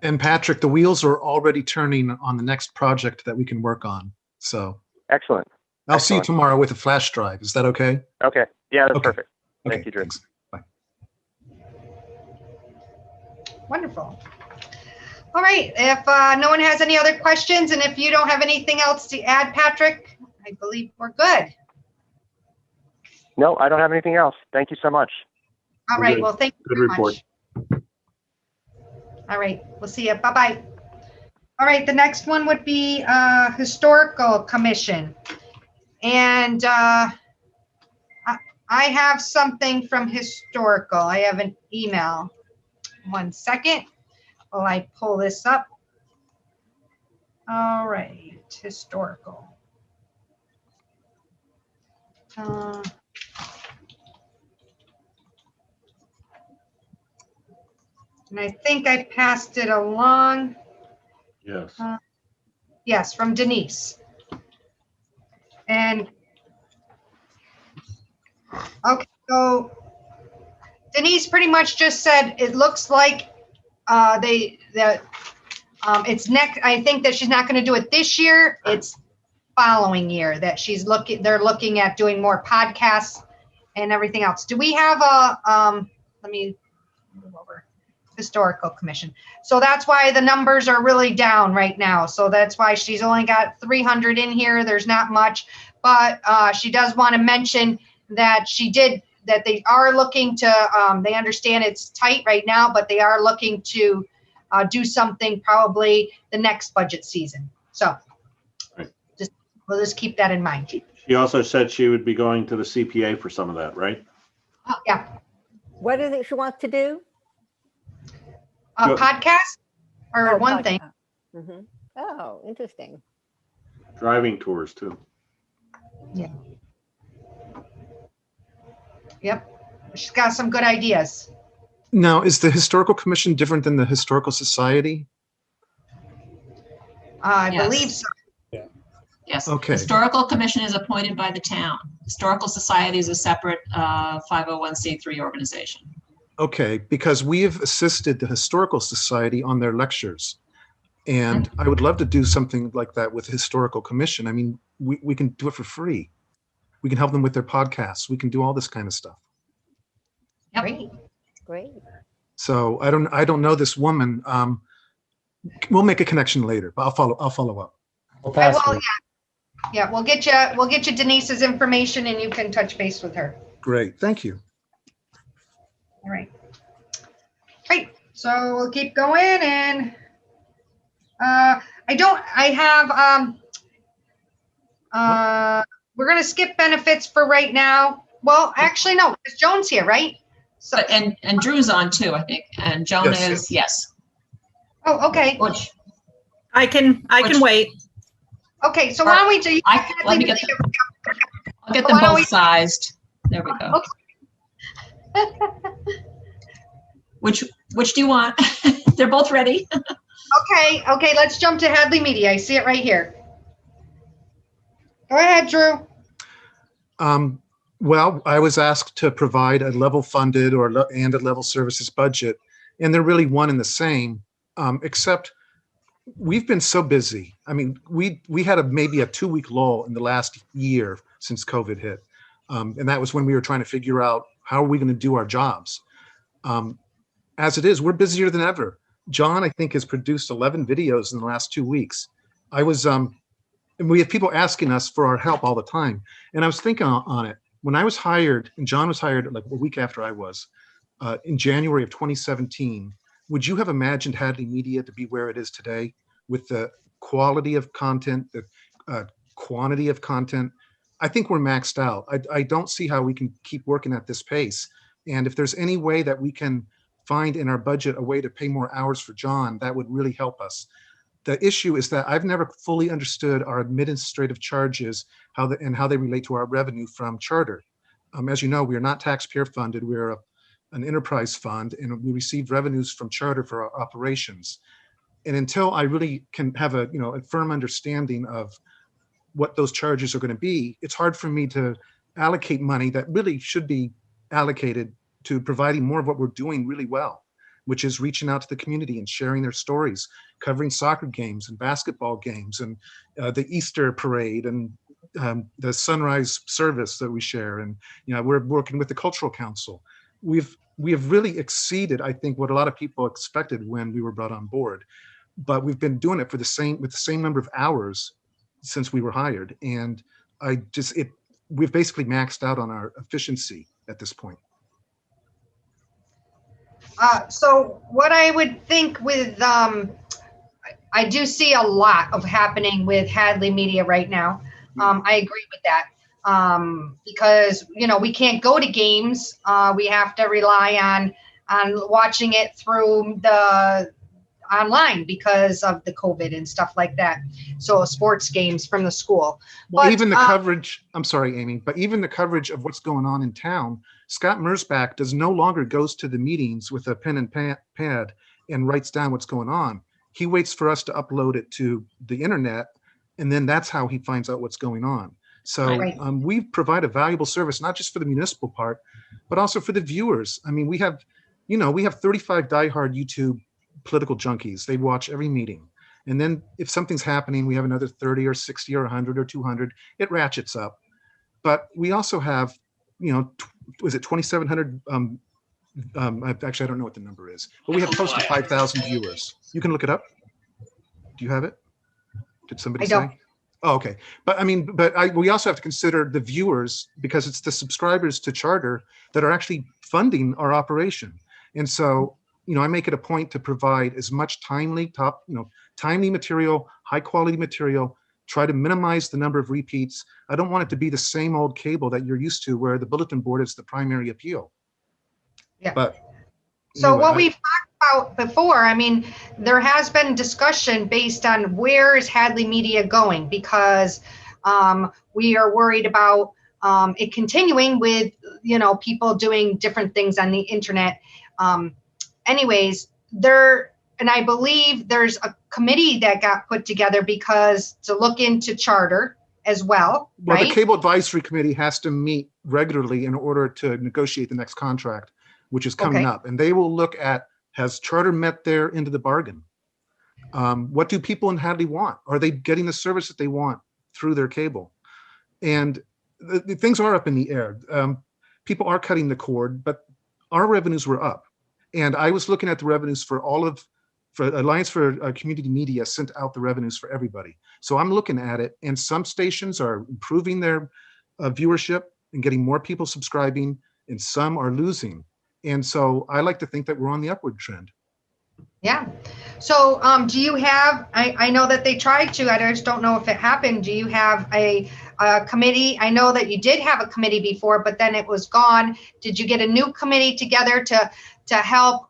And Patrick, the wheels are already turning on the next project that we can work on. So Excellent. I'll see you tomorrow with a flash drive. Is that okay? Okay. Yeah, that's Okay. perfect. Thank you, Drew. Thanks. Bye. Wonderful. All right. If no one has any other questions, and if you don't have anything else to add, Patrick, I believe we're good. No, I don't have anything else. Thank you so much. All right. Well, thank you Good very report. much. All right. We'll see you. Bye-bye. All right. The next one would be Historical Commission. And I have something from Historical. I have an email. 1 second while I pull this up. All right. Historical. And I think I passed it along. Yes. Yes, from Denise. And okay, so Denise pretty much just said it looks like it's next. I think that she's not going to do it this year. It's following year that they're looking at doing more podcasts and everything else. Do we have let me move over. Historical Commission. So that's why the numbers are really down right now. So that's why she's only got 300 in here. There's not much, but she does want to mention that they are looking to, they understand it's tight right now, but they are looking to do something probably the next budget season. So we'll just keep that in mind. She also said she would be going to the CPA for some of that, right? Yeah. What is it she wants to do? A podcast or Oh, one thing. Mm-hmm. Oh, interesting. Driving tours too. Yeah. Yep. She's got some good ideas. Now, is the Historical Commission different than the Historical Society? I Yes. believe so. Yes. Okay. Historical Commission is appointed by the town. Historical Society is a separate 501c3 organization. Okay, because we have assisted the Historical Society on their lectures. And I would love to do something like that with the Historical Commission. I mean, we can do it for free. We can help them with their podcasts. We can do all this kind of stuff. Yep. Great. So I don't know this woman. We'll make a connection later, but I'll follow up. Yeah, we'll get you Denise's information and you can touch base with her. Great, thank you. All right. Great. So we'll keep going and we're going to skip benefits for right now. Well, actually, no, it's Joan's here, right? So, and Drew's on too, I think. And Joan Yes. is, yes. Oh, okay. Which, I can wait. Okay, so why don't we do? let me I'll get them both sized. There we go. Okay. Which do you want? They're both ready. Okay, let's jump to Hadley Media. I see it right here. Go ahead, Drew. Well, I was asked to provide a level funded and a level services budget, and they're really one and the same, except we've been so busy. I mean, we had maybe a 2-week lull in the last year since COVID hit. And that was when we were trying to figure out how are we going to do our jobs. As it is, we're busier than ever. John, I think, has produced 11 videos in the last 2 weeks. And we have people asking us for our help all the time. And I was thinking on it. When I was hired, and John was hired like a week after I was, in January of 2017, would you have imagined Hadley Media to be where it is today with the quality of content, the quantity of content? I think we're maxed out. I don't see how we can keep working at this pace. And if there's any way that we can find in our budget a way to pay more hours for John, that would really help us. The issue is that I've never fully understood our administrative charges, how they relate to our revenue from charter. As you know, we are not taxpayer funded. We're an enterprise fund, and we receive revenues from charter for our operations. And until I really can have a firm understanding of what those charges are going to be, it's hard for me to allocate money that really should be allocated to providing more of what we're doing really well, which is reaching out to the community and sharing their stories, covering soccer games and basketball games and the Easter parade and the sunrise service that we share. And we're working with the Cultural Council. We have really exceeded, I think, what a lot of people expected when we were brought on board. But we've been doing it with the same number of hours since we were hired, and we've basically maxed out on our efficiency at this point. So what I would think with, I do see a lot of happening with Hadley Media right now. I agree with that because, we can't go to games. We have to rely on watching it through the online because of the COVID and stuff like that. So sports games from the school. Well, even the coverage, I'm sorry, Amy, but even the coverage of what's going on in town, Scott Merzbach no longer goes to the meetings with a pen and pad and writes down what's going on. He waits for us to upload it to the internet, and then that's how he finds out what's going on. So we provide a valuable service, not just for the municipal part, but also for the viewers. I mean, we have 35 diehard YouTube political junkies. They watch every meeting. And then if something's happening, we have another 30 or 60 or 100 or 200. It ratchets up. But we also have, was it 2,700? Actually, I don't know what the number is, but we have close to 5,000 viewers. You can look it up. Do you have it? Did somebody say? Oh, okay. But we also have to consider the viewers, because it's the subscribers to Charter that are actually funding our operation. And so, I make it a point to provide as much timely material, high quality material, try to minimize the number of repeats. I don't want it to be the same old cable that you're used to where the bulletin board is the primary appeal. Yeah. But so what we've talked about before, there has been discussion based on where is Hadley Media going, because we are worried about it continuing with, people doing different things on the internet. Anyways, and I believe there's a committee that got put together because to look into charter as well. Well, right? The Cable Advisory Committee has to meet regularly in order to negotiate the next contract, which is coming up. And they will look at, has charter met their end of the bargain? What do people in Hadley want? Are they getting the service that they want through their cable? And the things are up in the air. People are cutting the cord, but our revenues were up. And I was looking at the revenues for Alliance for Community Media sent out the revenues for everybody. So I'm looking at it, and some stations are improving their viewership and getting more people subscribing, and some are losing. And so I like to think that we're on the upward trend. Yeah. So do you have, I know that they tried to, I just don't know if it happened. Do you have a committee? I know that you did have a committee before, but then it was gone. Did you get a new committee together to help,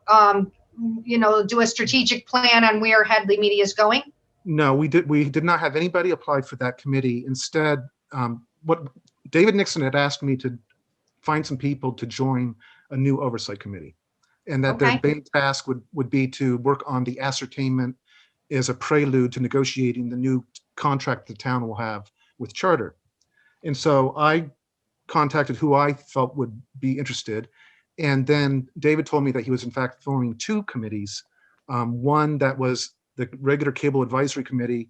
do a strategic plan on where Hadley Media is going? No, we did not have anybody apply for that committee. Instead, what David Nixon had asked me to find some people to join a new oversight committee, and that their main task would be to work on the ascertainment as a prelude to negotiating the new contract the town will have with Charter. And so I contacted who I felt would be interested. And then David told me that he was in fact forming two committees, one that was the regular Cable Advisory Committee,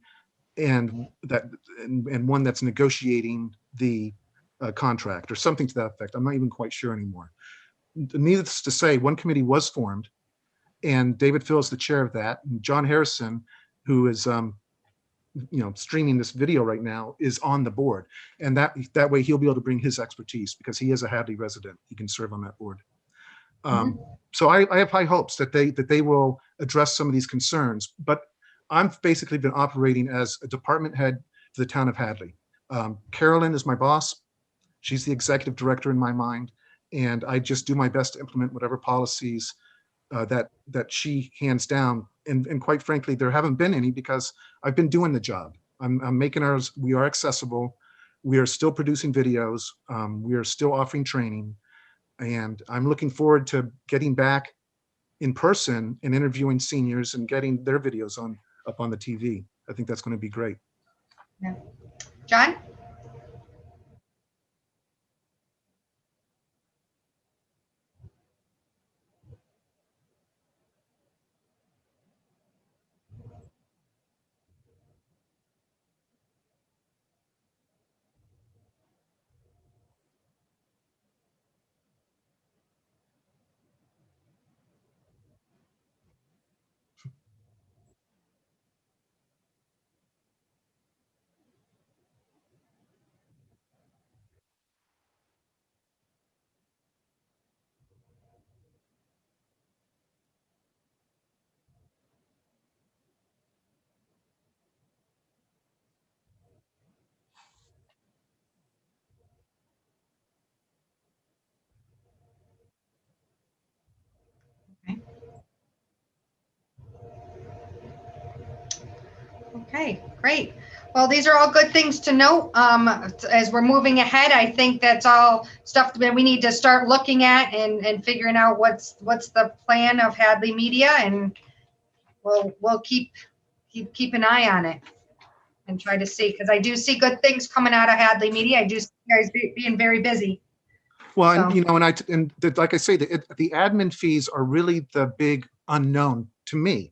and one that's negotiating the contract or something to that effect. I'm not even quite sure anymore. Needless to say, one committee was formed, and David Phil is the chair of that. And John Harrison, who is streaming this video right now, is on the board, and that way he'll be able to bring his expertise because he is a Hadley resident. He can serve on that board. So I have high hopes that they will address some of these concerns. But I've basically been operating as a department head for the town of Hadley. Carolyn is my boss. She's the executive director in my mind. And I just do my best to implement whatever policies that she hands down. And quite frankly, there haven't been any because I've been doing the job. I'm making ours. We are accessible. We are still producing videos. We are still offering training, and I'm looking forward to getting back in person and interviewing seniors and getting their videos up on the TV. I think that's going to be great. Yeah. John? Okay, great. Well, these are all good things to note. As we're moving ahead, I think that's all stuff that we need to start looking at and figuring out what's the plan of Hadley Media, and we'll keep an eye on it and try to see, because I do see good things coming out of Hadley Media. I do see you guys being very busy. Well, So. and like I say, the admin fees are really the big unknown to me.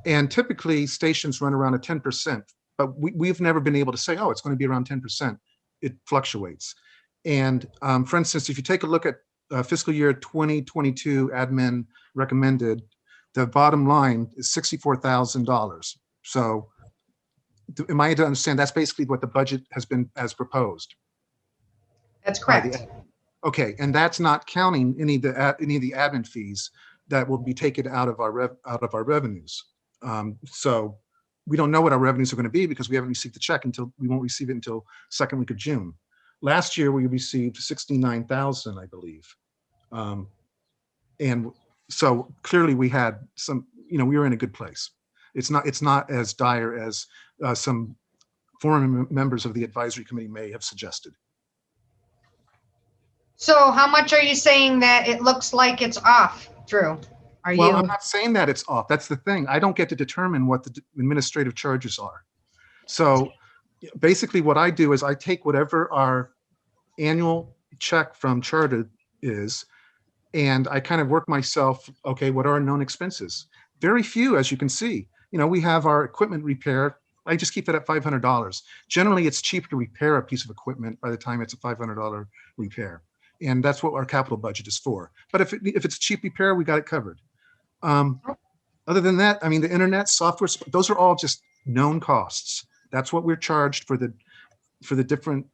And typically stations run around a 10%, but we've never been able to say, oh, it's going to be around 10%. It fluctuates. And for instance, if you take a look at fiscal year 2022 admin recommended, the bottom line is $64,000. So am I to understand that's basically what the budget has been as proposed? That's correct. Okay, and that's not counting any of the admin fees that will be taken out of our revenues. So we don't know what our revenues are going to be because we haven't received the check we won't receive it until second week of June. Last year we received 69,000, I believe. And so clearly we had some, we were in a good place. It's not as dire as some former members of the advisory committee may have suggested. So how much are you saying that it looks like it's off, Drew? Well, I'm not saying that it's off. That's the thing. I don't get to determine what the administrative charges are. So basically what I do is I take whatever our annual check from Charter is, and I kind of work myself, okay, what are our known expenses? Very few, as you can see. We have our equipment repair. I just keep that at $500. Generally, it's cheap to repair a piece of equipment by the time it's a $500 repair. And that's what our capital budget is for. But if it's a cheap repair, we got it covered. Other than that, the internet, software, those are all just known costs. That's what we're charged for the different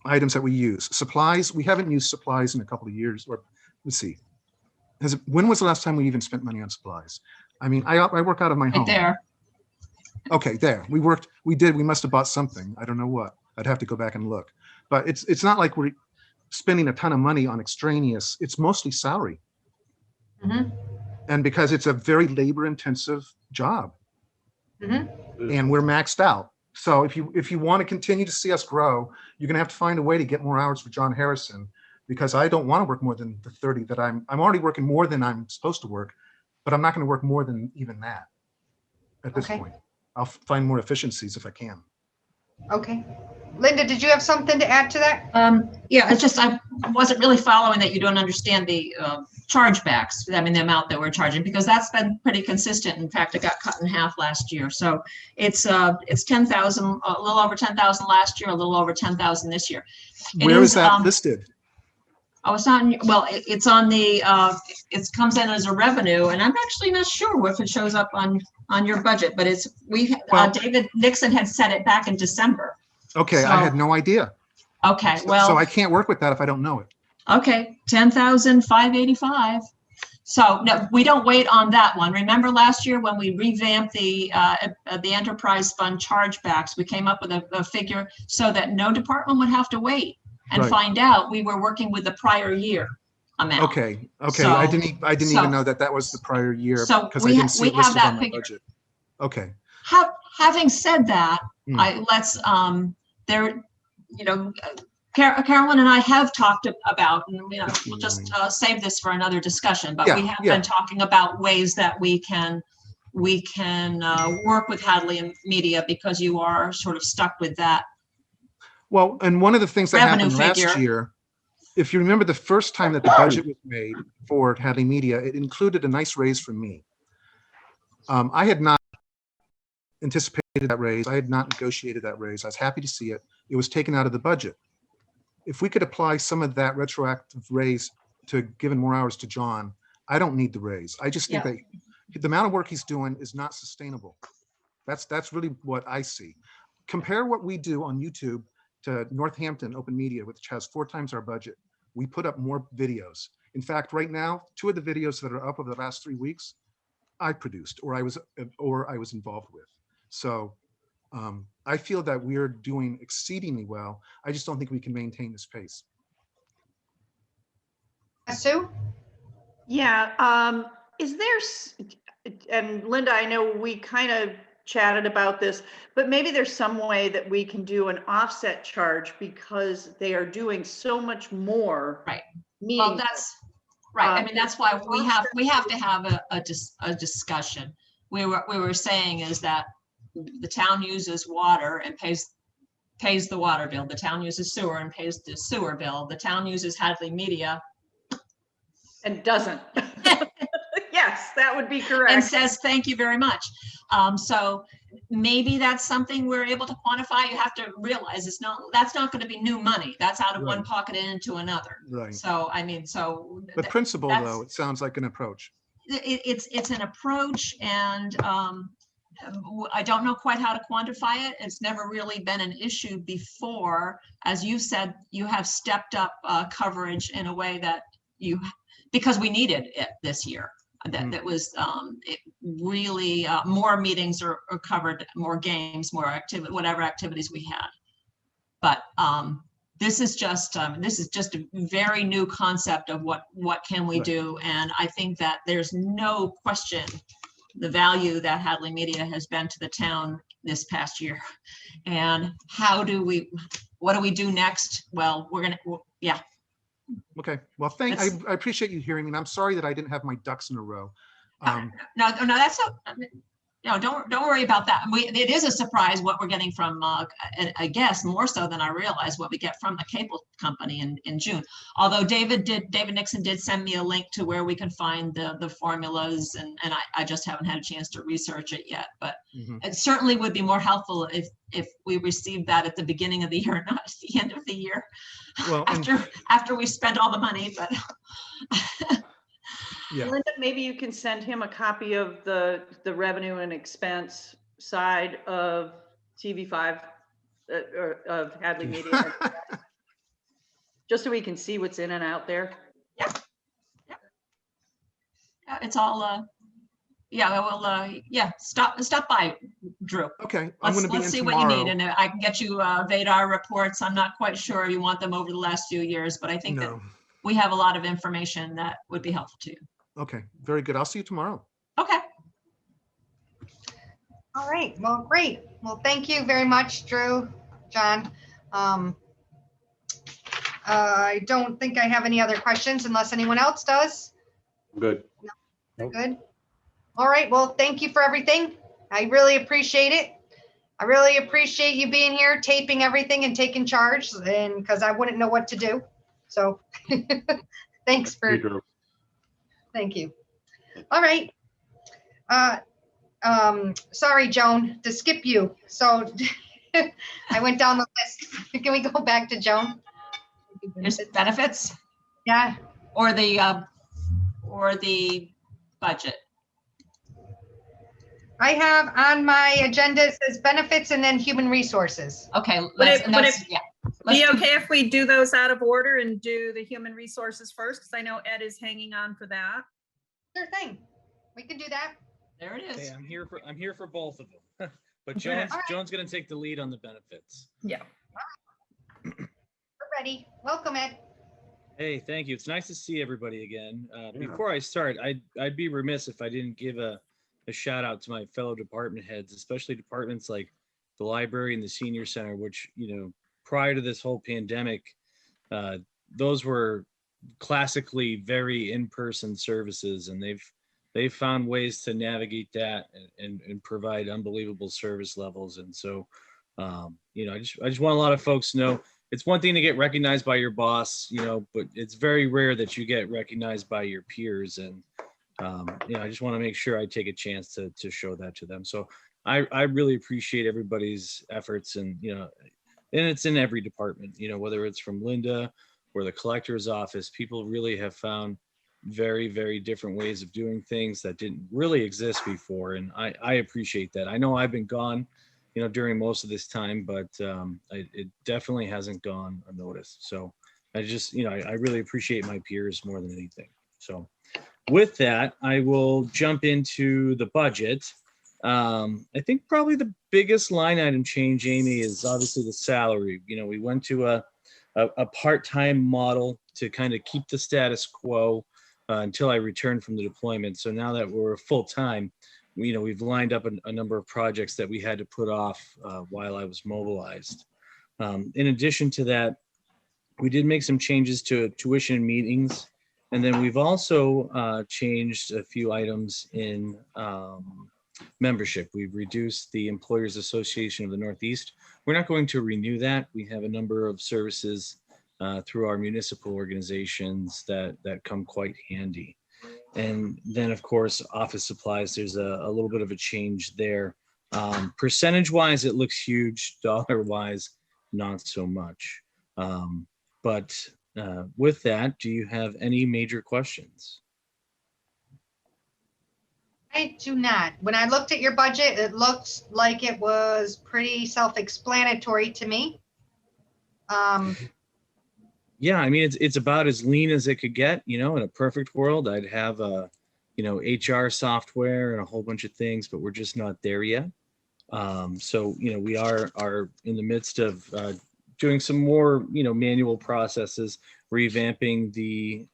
items that we use. Supplies, we haven't used supplies in a couple of years. Or let's see, when was the last time we even spent money on supplies? I work out of my home. Right there. Okay, there. We must have bought something. I don't know what. I'd have to go back and look. But it's not like we're spending a ton of money on extraneous. It's mostly salary. Mm-hmm. And because it's a very labor intensive job. Mm-hmm. And we're maxed out. So if you want to continue to see us grow, you're going to have to find a way to get more hours for John Harrison, because I don't want to work more than the 30 that I'm already working more than I'm supposed to work, but I'm not going to work more than even that at this point. I'll find more efficiencies if I can. Okay. Linda, did you have something to add to that? Yeah, it's just I wasn't really following that you don't understand the chargebacks. The amount that we're charging, because that's been pretty consistent. In fact, it got cut in half last year. So it's 10,000, a little over 10,000 last year, a little over 10,000 this year. Where is that listed? Oh, it's on. Well, it's on the. It comes in as a revenue, and I'm actually not sure if it shows up on your budget. But David Nixon had set it back in December. Okay, so, I had no idea. Okay, well. So I can't work with that if I don't know it. Okay, 10,585. So no, we don't wait on that one. Remember last year when we revamped the enterprise fund chargebacks, we came up with a figure so that no department would have to wait and find out we were working with the prior year amount. Okay, okay. So- I didn't so- even know that that was the prior year So because I we didn't see we it have listed that on my figure. budget. Okay. Having said that, Hmm. let's, there, you know, Carolyn and I have talked about, and we'll just save this for another discussion, but we Yeah, have yeah. been talking about ways that we can work with Hadley Media, because you are sort of stuck with that. Well, and one of the things that Revenue happened last figure. year, if you remember the first time that the budget was made for Hadley Media, it included a nice raise for me. I had not anticipated that raise. I had not negotiated that raise. I was happy to see it. It was taken out of the budget. If we could apply some of that retroactive raise to giving more hours to John, I don't need the raise. I just think that the amount of work he's doing is not sustainable. That's really what I see. Compare what we do on YouTube to Northampton Open Media, which has 4 times our budget. We put up more videos. In fact, right now, 2 of the videos that are up over the last 3 weeks, I produced or I was involved with. So I feel that we're doing exceedingly well. I just don't think we can maintain this pace. Sue? Yeah, is there, and Linda, I know we kind of chatted about this, but maybe there's some way that we can do an offset charge because they are doing so much more. Right. Meetings. Well, that's right. I mean, that's why we have to have a discussion. We were saying is that the town uses water and pays the water bill. The town uses sewer and pays the sewer bill. The town uses Hadley Media and doesn't. Yes, that would be correct. And says, thank you very much. So maybe that's something we're able to quantify. You have to realize that's not going to be new money. That's out of one pocket and into another. Right. So, I mean, the principle though, it sounds like an approach. It's an approach, and I don't know quite how to quantify it. It's never really been an issue before. As you said, you have stepped up coverage in a way that because we needed it this year. That was it really more meetings are covered, more games, more activity, whatever activities we had. But this is just a very new concept of what can we do, and I think that there's no question the value that Hadley Media has been to the town this past year. And what do we do next? Well, yeah. Okay. Well, I appreciate you hearing me. And I'm sorry that I didn't have my ducks in a row. No, that's not, don't worry about that. It is a surprise what we're getting from, I guess more so than I realized what we get from the cable company in June. Although David Nixon did send me a link to where we can find the formulas, and I just haven't had a chance to research it yet. But it certainly would be more helpful if we received that at the beginning of the year, not at the end of the year. Well, after we spent all the money, but. Yeah. Linda, maybe you can send him a copy of the revenue and expense side of TV5 or of Hadley Media, just so we can see what's in and out there. Yeah. It's all. Stop by, Drew. Okay. Let's see what you need, and I can get you Vadar reports. I'm not quite sure you want them over the last few years, but I think that we have a lot of information that would be helpful to you. Okay, very good. I'll see you tomorrow. Okay. All right. Well, great. Well, thank you very much, Drew, John. I don't think I have any other questions unless anyone else does. Good. No. Good. All right. Well, thank you for everything. I really appreciate it. I really appreciate you being here, taping everything and taking charge, and because I wouldn't know what to do. So thanks for. Thank you. All right. Sorry, Joan, to skip you. So I went down the list. Can we go back to Joan? There's benefits? Yeah. Or the budget? I have on my agenda, it says benefits and then human resources. Okay. Would it be okay if we do those out of order and do the human resources first? Because I know Ed is hanging on for that. Sure thing. We can do that. There it is. Okay, I'm here for both of them. But Joan's going to take the lead on the benefits. Yeah. We're ready. Welcome, Ed. Hey, thank you. It's nice to see everybody again. Before I start, I'd be remiss if I didn't give a shout out to my fellow department heads, especially departments like the library and the senior center, which, prior to this whole pandemic, those were classically very in-person services, and they've found ways to navigate that and provide unbelievable service levels. And so, I just want a lot of folks to know it's one thing to get recognized by your boss, but it's very rare that you get recognized by your peers. And, I just want to make sure I take a chance to show that to them. So I really appreciate everybody's efforts, and it's in every department, whether it's from Linda or the collector's office. People really have found very, very different ways of doing things that didn't really exist before. And I appreciate that. I know I've been gone, during most of this time, but it definitely hasn't gone unnoticed. So I just, I really appreciate my peers more than anything. So with that, I will jump into the budget. I think probably the biggest line item change, Amy, is obviously the salary. We went to a part-time model to kind of keep the status quo until I returned from the deployment. So now that we're full-time, we've lined up a number of projects that we had to put off while I was mobilized. In addition to that, we did make some changes to tuition and meetings. And then we've also changed a few items in membership. We've reduced the Employers Association of the Northeast. We're not going to renew that. We have a number of services through our municipal organizations that come quite handy. And then, of course, office supplies, there's a little bit of a change there. Percentage-wise, it looks huge. Dollar-wise, not so much. But with that, do you have any major questions? I do not. When I looked at your budget, it looks like it was pretty self-explanatory to me. Yeah, I mean, it's about as lean as it could get. In a perfect world, I'd have HR software and a whole bunch of things, but we're just not there yet. So we are in the midst of doing some more manual processes, revamping the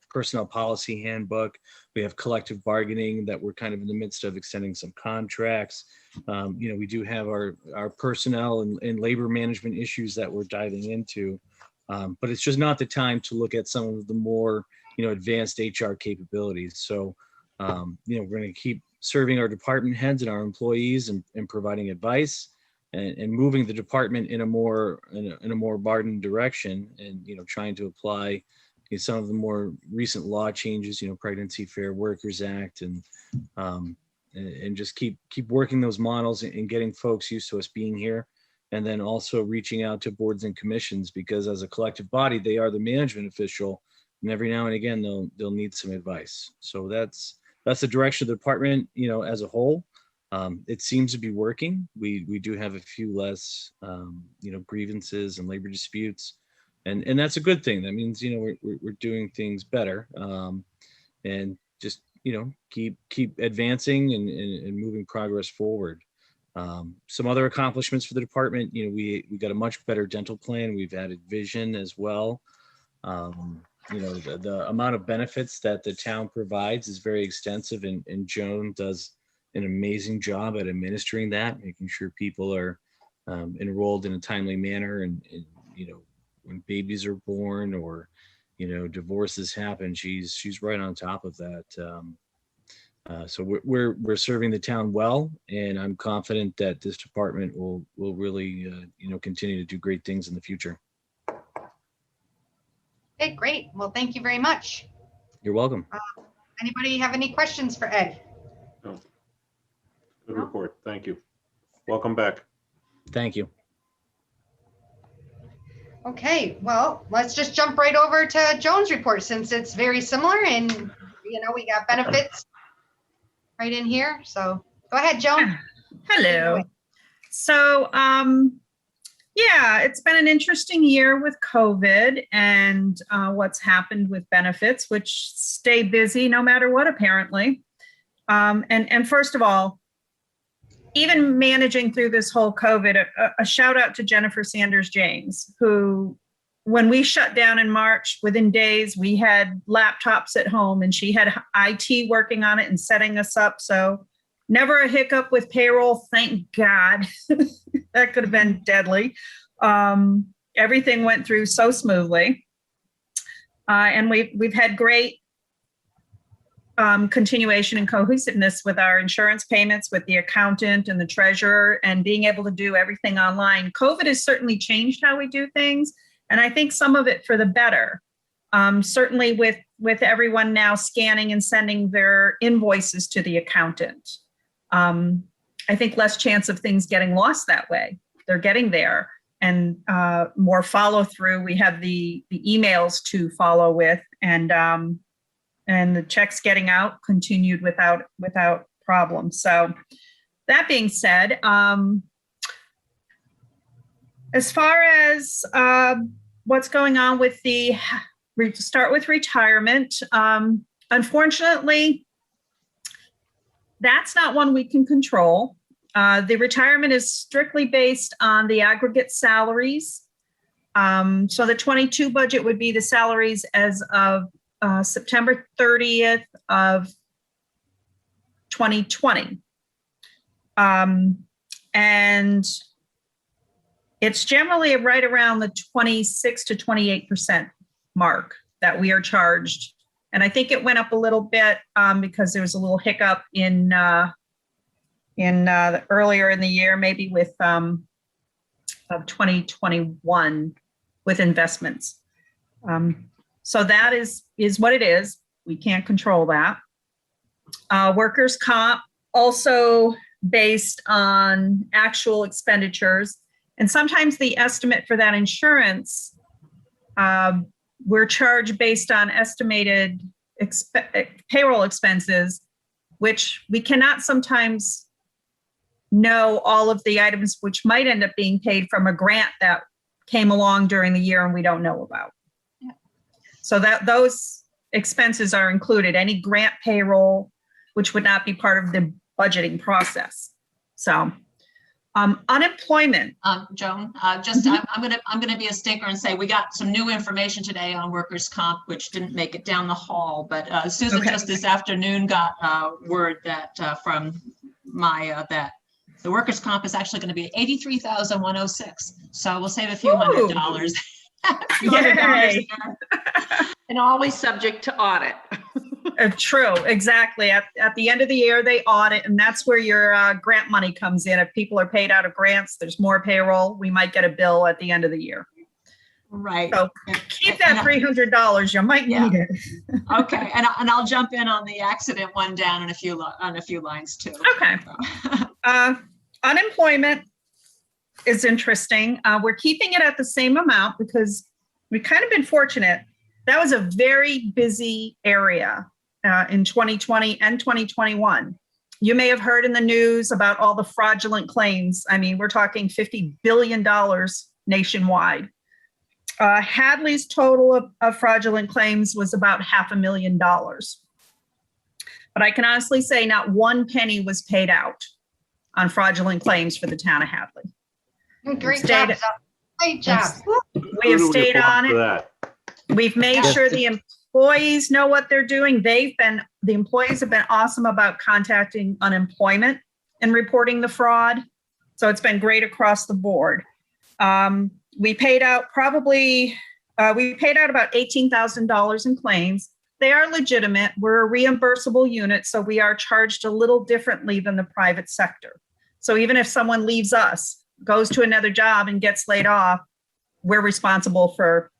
personnel policy handbook. We have collective bargaining that we're kind of in the midst of extending some contracts. We do have our personnel and labor management issues that we're diving into, but it's just not the time to look at some of the more, advanced HR capabilities. So, we're going to keep serving our department heads and our employees and providing advice and moving the department in a more modern direction, and, trying to apply some of the more recent law changes, Pregnancy Fair Workers Act, and just keep working those models and getting folks used to us being here. And then also reaching out to boards and commissions, because as a collective body, they are the management official, and every now and again, they'll need some advice. So that's the direction of the department, as a whole. It seems to be working. We do have a few less, grievances and labor disputes. And that's a good thing. That means, we're doing things better, and just, keep advancing and moving progress forward. Some other accomplishments for the department, we got a much better dental plan. We've added vision as well. The amount of benefits that the town provides is very extensive, and Joan does an amazing job at administering that, making sure people are enrolled in a timely manner, and when babies are born or, divorces happen, she's right on top of that. So we're serving the town well, and I'm confident that this department will really, continue to do great things in the future. Okay, great. Well, thank you very much. You're welcome. Anybody have any questions for Ed? No. Good report. Thank you. Welcome back. Thank you. Okay, well, let's just jump right over to Joan's report, since it's very similar, and we got benefits right in here. So go ahead, Joan. Hello. So yeah, it's been an interesting year with COVID and what's happened with benefits, which stay busy no matter what, apparently. And first of all, even managing through this whole COVID, a shout out to Jennifer Sanders James, who when we shut down in March, within days, we had laptops at home and she had IT working on it and setting us up. So never a hiccup with payroll. Thank God. That could have been deadly. Everything went through so smoothly. And we've had great continuation and cohesiveness with our insurance payments, with the accountant and the treasurer, and being able to do everything online. COVID has certainly changed how we do things, and I think some of it for the better. Certainly with everyone now scanning and sending their invoices to the accountant. I think less chance of things getting lost that way. They're getting there, and more follow through. We have the emails to follow with, and the checks getting out continued without problem. So that being said, as far as what's going on with start with retirement, unfortunately, that's not one we can control. The retirement is strictly based on the aggregate salaries. So the 22 budget would be the salaries as of September 30th of 2020. And it's generally right around the 26 to 28% mark that we are charged. And I think it went up a little bit because there was a little hiccup in earlier in the year, maybe with of 2021 with investments. So that is what it is. We can't control that. Workers' comp, also based on actual expenditures. And sometimes the estimate for that insurance, we're charged based on estimated payroll expenses, which we cannot sometimes know all of the items which might end up being paid from a grant that came along during the year and we don't know about. So that those expenses are included, any grant payroll, which would not be part of the budgeting process. So unemployment. Joan, I'm gonna be a stinker and say we got some new information today on workers' comp, which didn't make it down the hall. But Susan just this afternoon got word that from my that the workers' comp is actually going to be $83,106. So we'll save a few $100. Yay. And always subject to audit. True, exactly. At the end of the year, they audit, and that's where your grant money comes in. If people are paid out of grants, there's more payroll. We might get a bill at the end of the year. Right. So keep that $300. You might need it. Okay, and I'll jump in on the accident one down in a few lines too. Okay. Unemployment is interesting. We're keeping it at the same amount because we've kind of been fortunate. That was a very busy area in 2020 and 2021. You may have heard in the news about all the fraudulent claims. I mean, we're talking $50 billion nationwide. Hadley's total of fraudulent claims was about $500,000. But I can honestly say not one penny was paid out on fraudulent claims for the town of Hadley. Great job. Great job. We have stayed on it. We've made sure the employees know what they're doing. The employees have been awesome about contacting unemployment and reporting the fraud. So it's been great across the board. We paid out about $18,000 in claims. They are legitimate. We're a reimbursable unit, so we are charged a little differently than the private sector. So even if someone leaves us, goes to another job and gets laid off, we're responsible for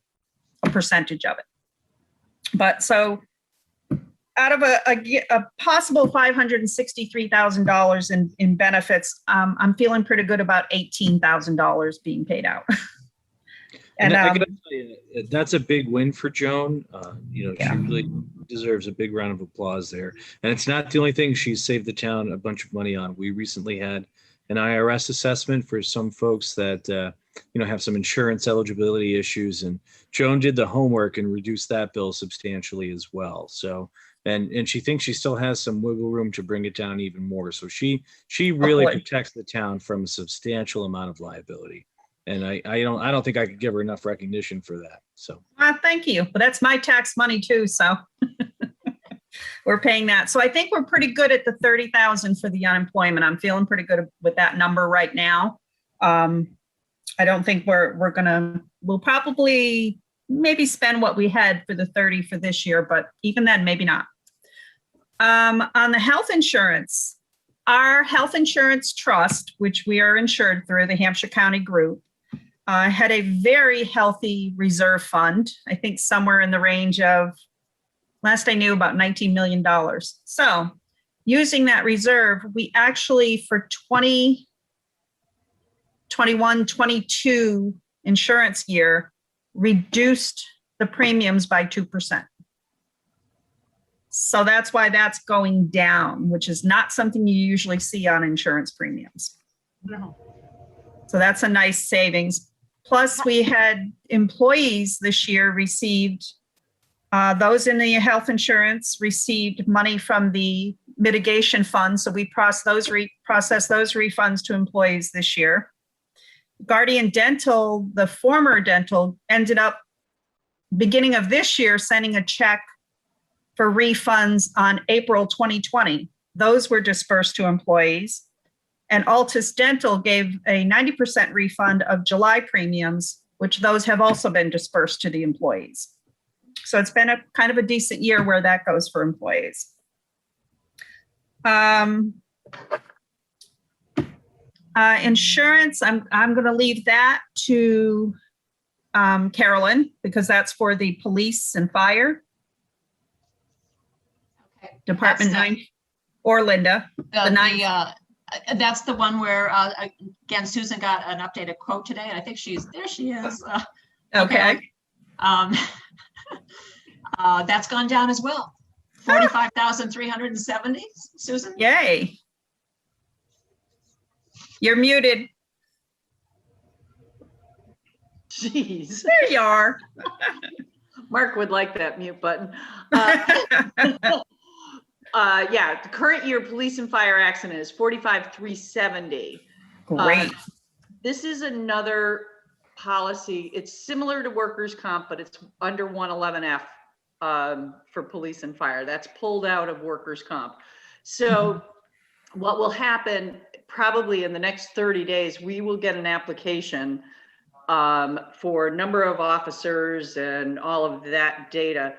a percentage of it. But so out of a possible $563,000 in benefits, I'm feeling pretty good about $18,000 being paid out. And I gotta tell you, that's a big win for Joan. She really deserves a big round of applause there. And it's not the only thing she's saved the town a bunch of money on. We recently had an IRS assessment for some folks that have some insurance eligibility issues, and Joan did the homework and reduced that bill substantially as well. So, and she thinks she still has some wiggle room to bring it down even more. So she really protects the town from a substantial amount of liability. And I don't think I could give her enough recognition for that. So Thank you. But that's my tax money too, so we're paying that. So I think we're pretty good at the 30,000 for the unemployment. I'm feeling pretty good with that number right now. I don't think we'll probably maybe spend what we had for the 30 for this year, but even then, maybe not. On the health insurance, our health insurance trust, which we are insured through the Hampshire County Group, had a very healthy reserve fund. I think somewhere in the range of, last I knew, about $19 million. So using that reserve, we actually for 2021, 22 insurance year, reduced the premiums by 2%. So that's why that's going down, which is not something you usually see on insurance premiums. No. So that's a nice savings. Plus, we had employees this year received, those in the health insurance received money from the mitigation fund. So we processed those refunds to employees this year. Guardian Dental, the former dental, ended up beginning of this year sending a check for refunds on April 2020. Those were dispersed to employees. And Altus Dental gave a 90% refund of July premiums, which those have also been dispersed to the employees. So it's been a kind of a decent year where that goes for employees. Insurance, I'm going to leave that to Carolyn, because that's for the police and fire. Okay. Department 9, or Linda. The 9. That's the one where, again, Susan got an updated quote today. And I think there she is. Okay. That's gone down as well. 45,370, Susan? Yay. You're muted. Jeez. There you are. Mark would like that mute button. Yeah, the current year police and fire accident is 45,370. Great. This is another policy. It's similar to workers' comp, but it's under 111F for police and fire. That's pulled out of workers' comp. So what will happen probably in the next 30 days, we will get an application for number of officers and all of that data,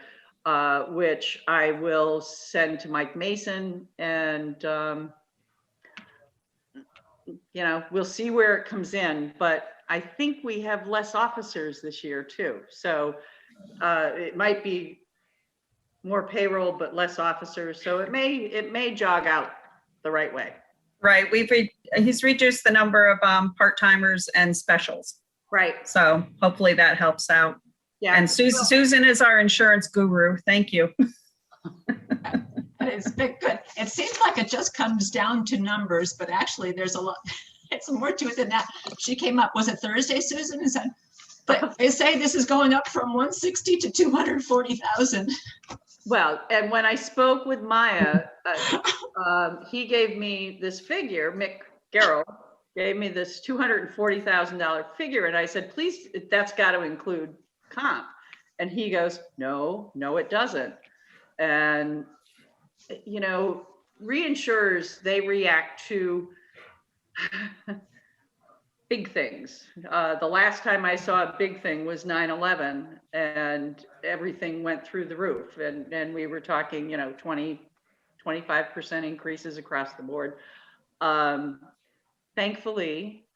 which I will send to Mike Mason, and we'll see where it comes in. But I think we have less officers this year too, so it might be more payroll but less officers. So it may jog out the right way. Right. He's reduced the number of part-timers and specials. Right. So hopefully that helps out. Yeah. And Susan is our insurance guru. Thank you. It's been good. It seems like it just comes down to numbers, but actually there's a lot, it's more to it than that. She came up, was it Thursday, Susan, and said, but they say this is going up from 160 to 240,000. Well, and when I spoke with Maya, he gave me this figure, Mick Garrell gave me this $240,000 figure. And I said, please, that's got to include comp. And he goes, no, it doesn't. And, reinsurers, they react to big things. The last time I saw a big thing was 9/11, and everything went through the roof. And we were talking, 25% increases across the board. Thankfully,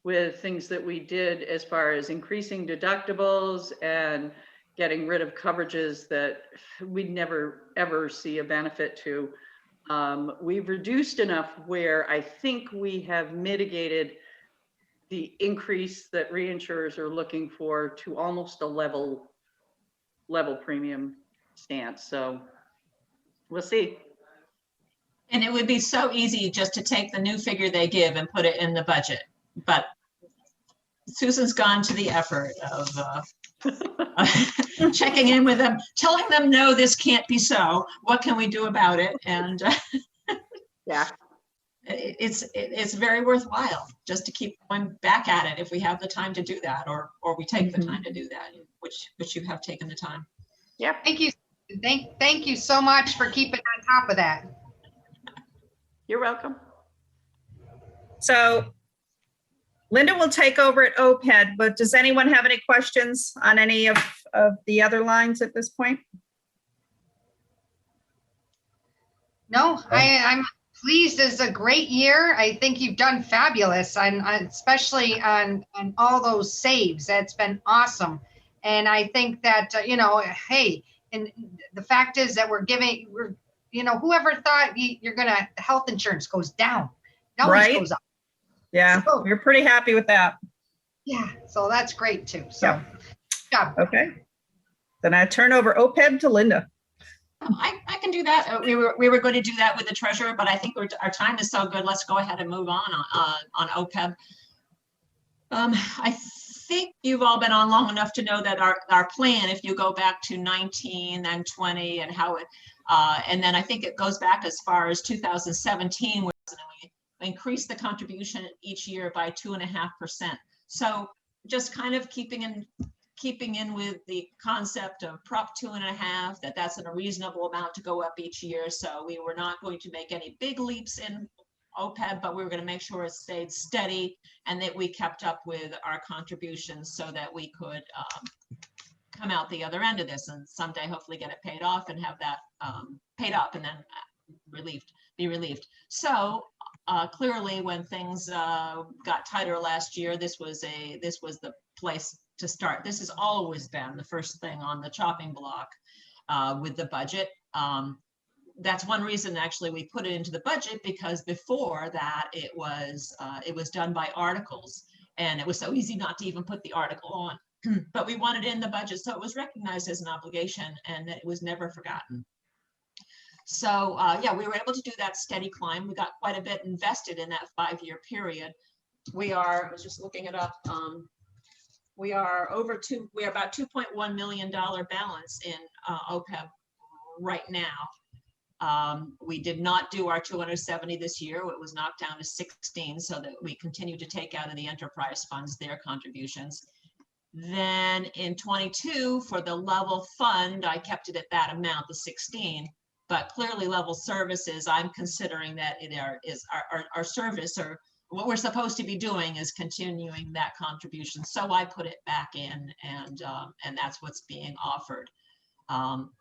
with things that we did as far as increasing deductibles and getting rid of coverages that we'd never, ever see a benefit to, we've reduced enough where I think we have mitigated the increase that reinsurers are looking for to almost a level premium stance. So we'll see. And it would be so easy just to take the new figure they give and put it in the budget. But Susan's gone to the effort of checking in with them, telling them, no, this can't be so. What can we do about it? And yeah. it's very worthwhile just to keep going back at it if we have the time to do that, or we take the time to do that, which you have taken the time. Yeah. Thank you. Thank you so much for keeping on top of that. You're welcome. So Linda will take over at OPED, but does anyone have any questions on any of the other lines at this point? No, I'm pleased. It's a great year. I think you've done fabulous, especially on all those saves. That's been awesome. And I think that, hey, and the fact is that whoever thought health insurance goes down. It always Right. goes up. Yeah, So, we're pretty happy with that. yeah, so that's great too. So, yeah. Okay. Then I turn over OPEB to Linda. I can do that. We were going to do that with the treasurer, but I think our time is so good. Let's go ahead and move on OPEB. I think you've all been on long enough to know that our plan, if you go back to 19 and 20 and how it, and then I think it goes back as far as 2017, where we increased the contribution each year by 2.5%. So just kind of keeping in with the concept of Prop 2.5, that's a reasonable amount to go up each year. So we were not going to make any big leaps in OPEB, but we were going to make sure it stayed steady and that we kept up with our contributions so that we could come out the other end of this and someday hopefully get it paid off and have that paid up and then be relieved. So clearly when things got tighter last year, this was the place to start. This has always been the first thing on the chopping block with the budget. That's one reason actually we put it into the budget, because before that it was done by articles and it was so easy not to even put the article on. But we wanted it in the budget so it was recognized as an obligation and that it was never forgotten. So yeah, we were able to do that steady climb. We got quite a bit invested in that 5-year period. I was just looking it up. We are about $2.1 million balance in OPEB right now. We did not do our 270 this year. It was knocked down to 16 so that we continue to take out of the enterprise funds their contributions. Then in 22 for the level fund, I kept it at that amount, the 16. But clearly level services, I'm considering that our service, or what we're supposed to be doing is continuing that contribution. So I put it back in and that's what's being offered.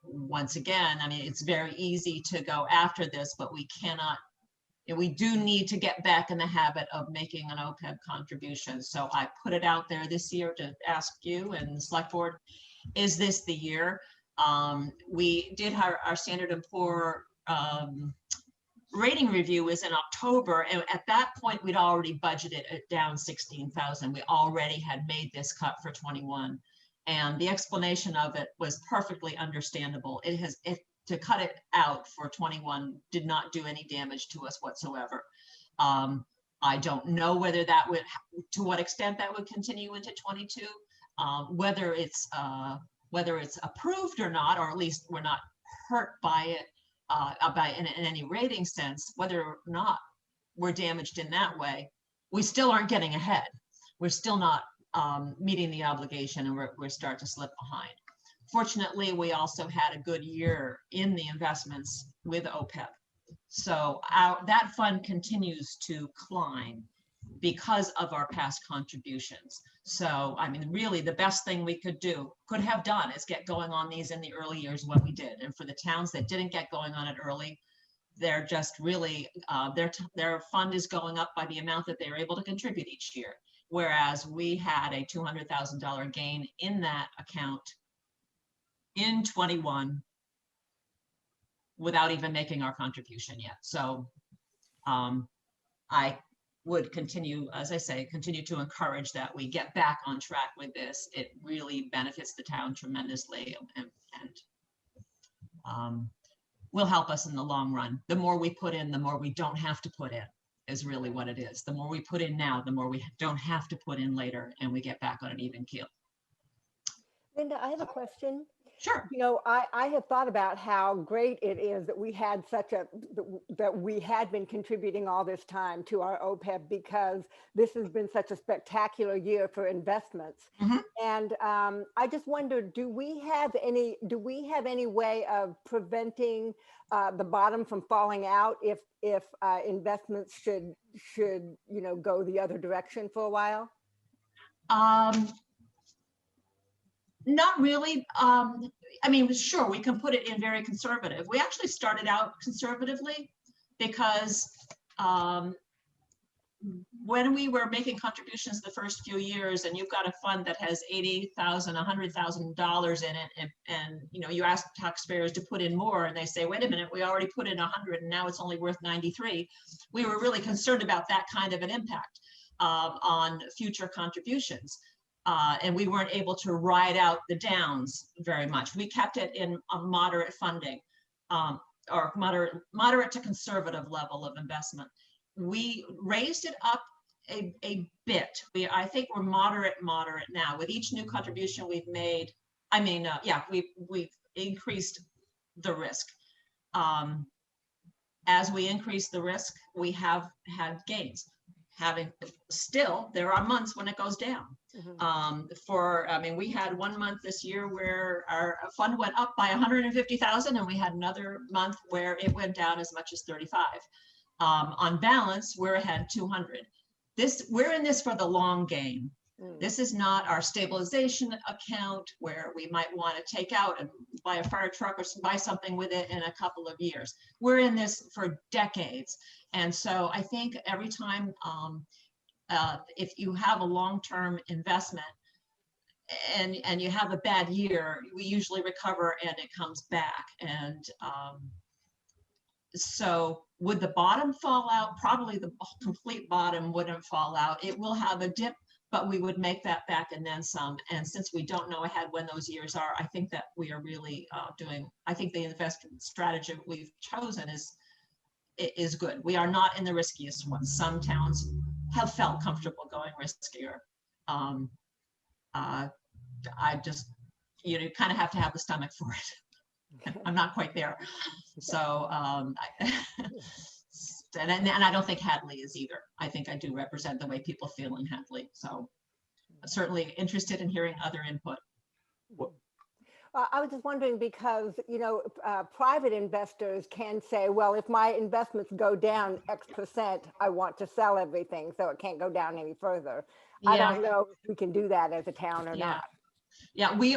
Once again, I mean, it's very easy to go after this, but we cannot, we do need to get back in the habit of making an OPEB contribution. So I put it out there this year to ask you and the select board, is this the year? We did our Standard & Poor rating review was in October, and at that point we'd already budgeted it down 16,000. We already had made this cut for 21, and the explanation of it was perfectly understandable. To cut it out for 21 did not do any damage to us whatsoever. I don't know whether that would, to what extent that would continue into 22, whether it's approved or not, or at least we're not hurt by it in any rating sense, whether or not we're damaged in that way, we still aren't getting ahead. We're still not meeting the obligation, and we're starting to slip behind. Fortunately, we also had a good year in the investments with OPEB. So that fund continues to climb because of our past contributions. So, I mean, really the best thing we could have done is get going on these in the early years when we did. And for the towns that didn't get going on it early, they're just really, their fund is going up by the amount that they're able to contribute each year. Whereas we had a $200,000 gain in that account in 21 without even making our contribution yet. So I would continue, as I say, continue to encourage that we get back on track with this. It really benefits the town tremendously and will help us in the long run. The more we put in, the more we don't have to put in, is really what it is. The more we put in now, the more we don't have to put in later, and we get back on an even keel. Linda, I have a question. Sure. You know, I have thought about how great it is that we had that we had been contributing all this time to our OPEB, because this has been such a spectacular year for investments. And I just wondered, do we have any way of preventing the bottom from falling out if investments should go the other direction for a while? Not really. I mean, sure, we can put it in very conservative. We actually started out conservatively because when we were making contributions the first few years, and you've got a fund that has $80,000, $100,000 in it, and you ask taxpayers to put in more, and they say, wait a minute, we already put in 100, and now it's only worth 93. We were really concerned about that kind of an impact on future contributions. And we weren't able to ride out the downs very much. We kept it in a moderate funding, or moderate to conservative level of investment. We raised it up a bit. I think we're moderate now. With each new contribution we've made, we've increased the risk. As we increase the risk, we have had gains. There are months when it goes down. We had 1 month this year where our fund went up by 150,000, and we had another month where it went down as much as 35. On balance, we're ahead 200. We're in this for the long game. This is not our stabilization account where we might want to take out and buy a fire truck or buy something with it in a couple of years. We're in this for decades. And so I think every time, if you have a long-term investment and you have a bad year, we usually recover and it comes back. And so would the bottom fall out? Probably the complete bottom wouldn't fall out. It will have a dip, but we would make that back and then some. And since we don't know ahead when those years are, I think that we are really I think the investment strategy we've chosen is good. We are not in the riskiest ones. Some towns have felt comfortable going riskier. You kind of have to have the stomach for it. I'm not quite there. So, and I don't think Hadley is either. I think I do represent the way people feel in Hadley. So I'm certainly interested in hearing other input. I was just wondering because, private investors can say, well, if my investments go down X percent, I want to sell everything, so it can't go down any further. Yeah. I don't know if we can do that as a town or not. Yeah, we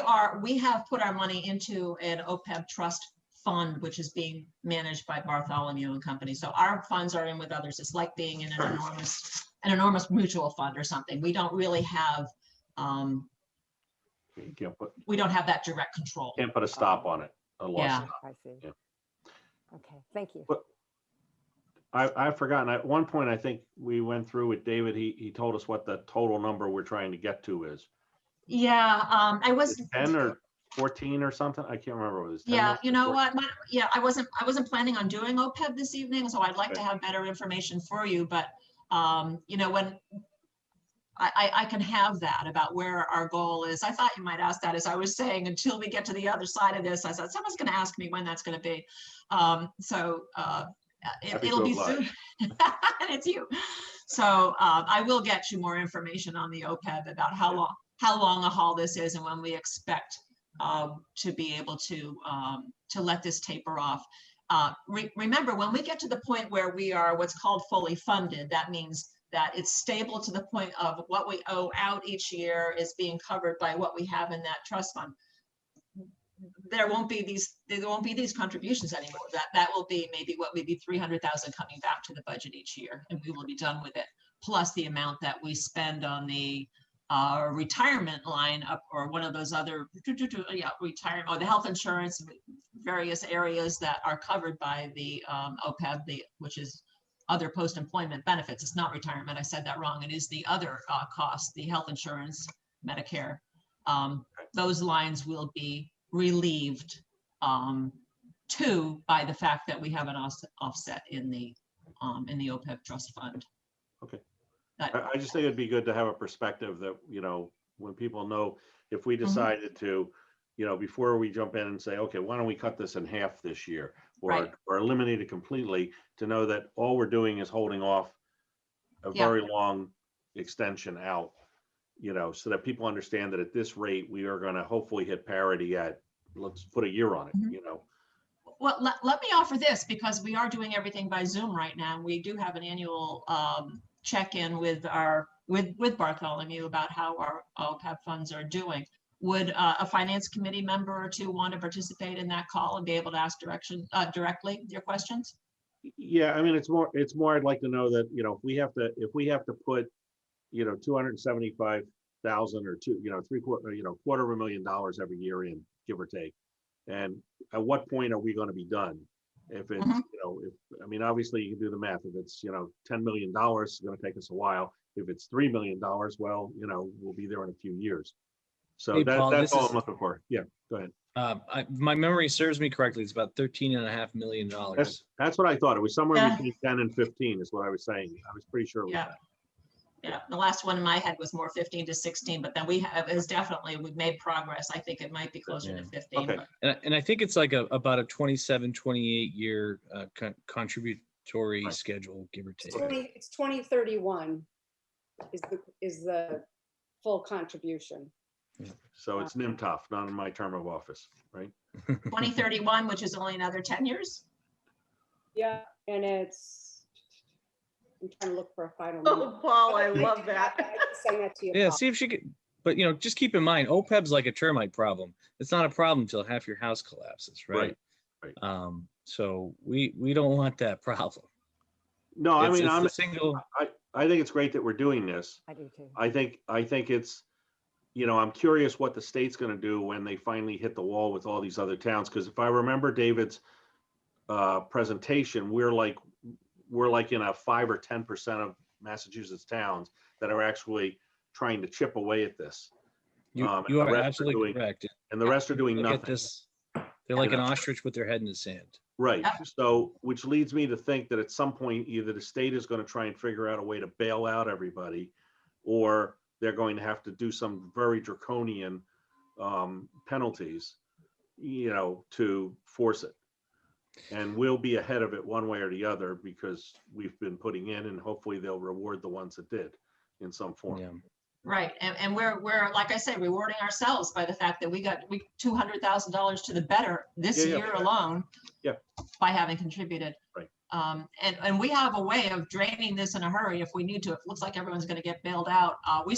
have put our money into an OPEB trust fund, which is being managed by Bartholomew and Company. So our funds are in with others. It's like being in an enormous mutual fund or something. We don't really have, we don't have that direct control. Can't put a stop on it. Yeah. I see. Yeah. Okay, thank you. But I've forgotten. At one point, I think we went through with David. He told us what the total number we're trying to get to is. Yeah, I was 10 or 14 or something. I can't remember what it was. 10 yeah, you know what? I wasn't planning on doing OPEB this evening, so I'd like to have better information for you. But when I can have that about where our goal is. I thought you might ask that, as I was saying, until we get to the other side of this. I thought someone's going to ask me when that's going to be. It'll be soon, and it's you. So I will get you more information on the OPEB about how long a haul this is and when we expect to be able to let this taper off. Remember, when we get to the point where we are what's called fully funded, that means that it's stable to the point of what we owe out each year is being covered by what we have in that trust fund. There won't be these contributions anymore. That will be maybe what would be 300,000 coming back to the budget each year, and we will be done with it. Plus the amount that we spend on the retirement line up, or one of those other retirement, or the health insurance, various areas that are covered by the OPEB, which is other post-employment benefits. It's not retirement. I said that wrong. It is the other costs, the health insurance, Medicare. Those lines will be relieved too by the fact that we have an offset in the OPEB trust fund. Okay. I just think it'd be good to have a perspective that, when people know, if we decided to before we jump in and say, okay, why don't we cut this in half this year, or Right. or eliminate it completely, to know that all we're doing is holding off a Yeah. very long extension out, so that people understand that at this rate, we are going to hopefully hit parity at, let's put a year on it, Mhm. Well, let me offer this, because we are doing everything by Zoom right now. We do have an annual check-in with with Bartholomew about how our OPEB funds are doing. Would a finance committee member or two want to participate in that call and be able to ask directly your questions? Yeah, I mean, it's more I'd like to know that, if we have to put, $275,000 or $250,000 every year in, give or take. And at what point are we going to be done? If it's, I mean, obviously you can do the math. If it's, $10 million, it's going to take us a while. If it's $3 million, well, we'll be there in a few years. So Hey, Paul, that's all I'm looking for. Yeah, go ahead. My memory serves me correctly. It's about $13.5 million. That's what I thought. It was somewhere Yeah. between 10 and 15 is what I was saying. I was pretty sure it was Yeah. that. Yeah, the last one in my head was more 15 to 16, but then we've made progress. I think it might be closer to 15. Okay. And I think it's like about a 27, 28 year contributory schedule, give or take. It's 2031 is the full contribution. So it's NIMTOF, not in my term of office, right? 2031, which is only another 10 years. Yeah, and I'm trying to look for a final Oh, number. Paul, I love that. I can send that to you. Yeah, Paul. see if she could, but just keep in mind, OPEB's like a termite problem. It's not a problem until half your house collapses, right? Right. So we don't want that problem. No, I mean, I'm a single. I think it's great that we're doing this. I do too. I think it's, I'm curious what the state's going to do when they finally hit the wall with all these other towns. Because if I remember David's presentation, we're like in a 5 or 10% of Massachusetts towns that are actually trying to chip away at this. You and the are rest absolutely correct. And the rest are doing Look at nothing. this. They're like an ostrich with their head in the sand. Right. So, which leads me to think that at some point, either the state is going to try and figure out a way to bail out everybody, or they're going to have to do some very draconian penalties, to force it. And we'll be ahead of it one way or the other because we've been putting in, and hopefully they'll reward the ones that did in some form. Yeah. Right, and we're like I said, rewarding ourselves by the fact that we got $200,000 to the better this year alone. Yeah. By having contributed. Right. And we have a way of draining this in a hurry if we need to. If it looks like everyone's going to get bailed out, we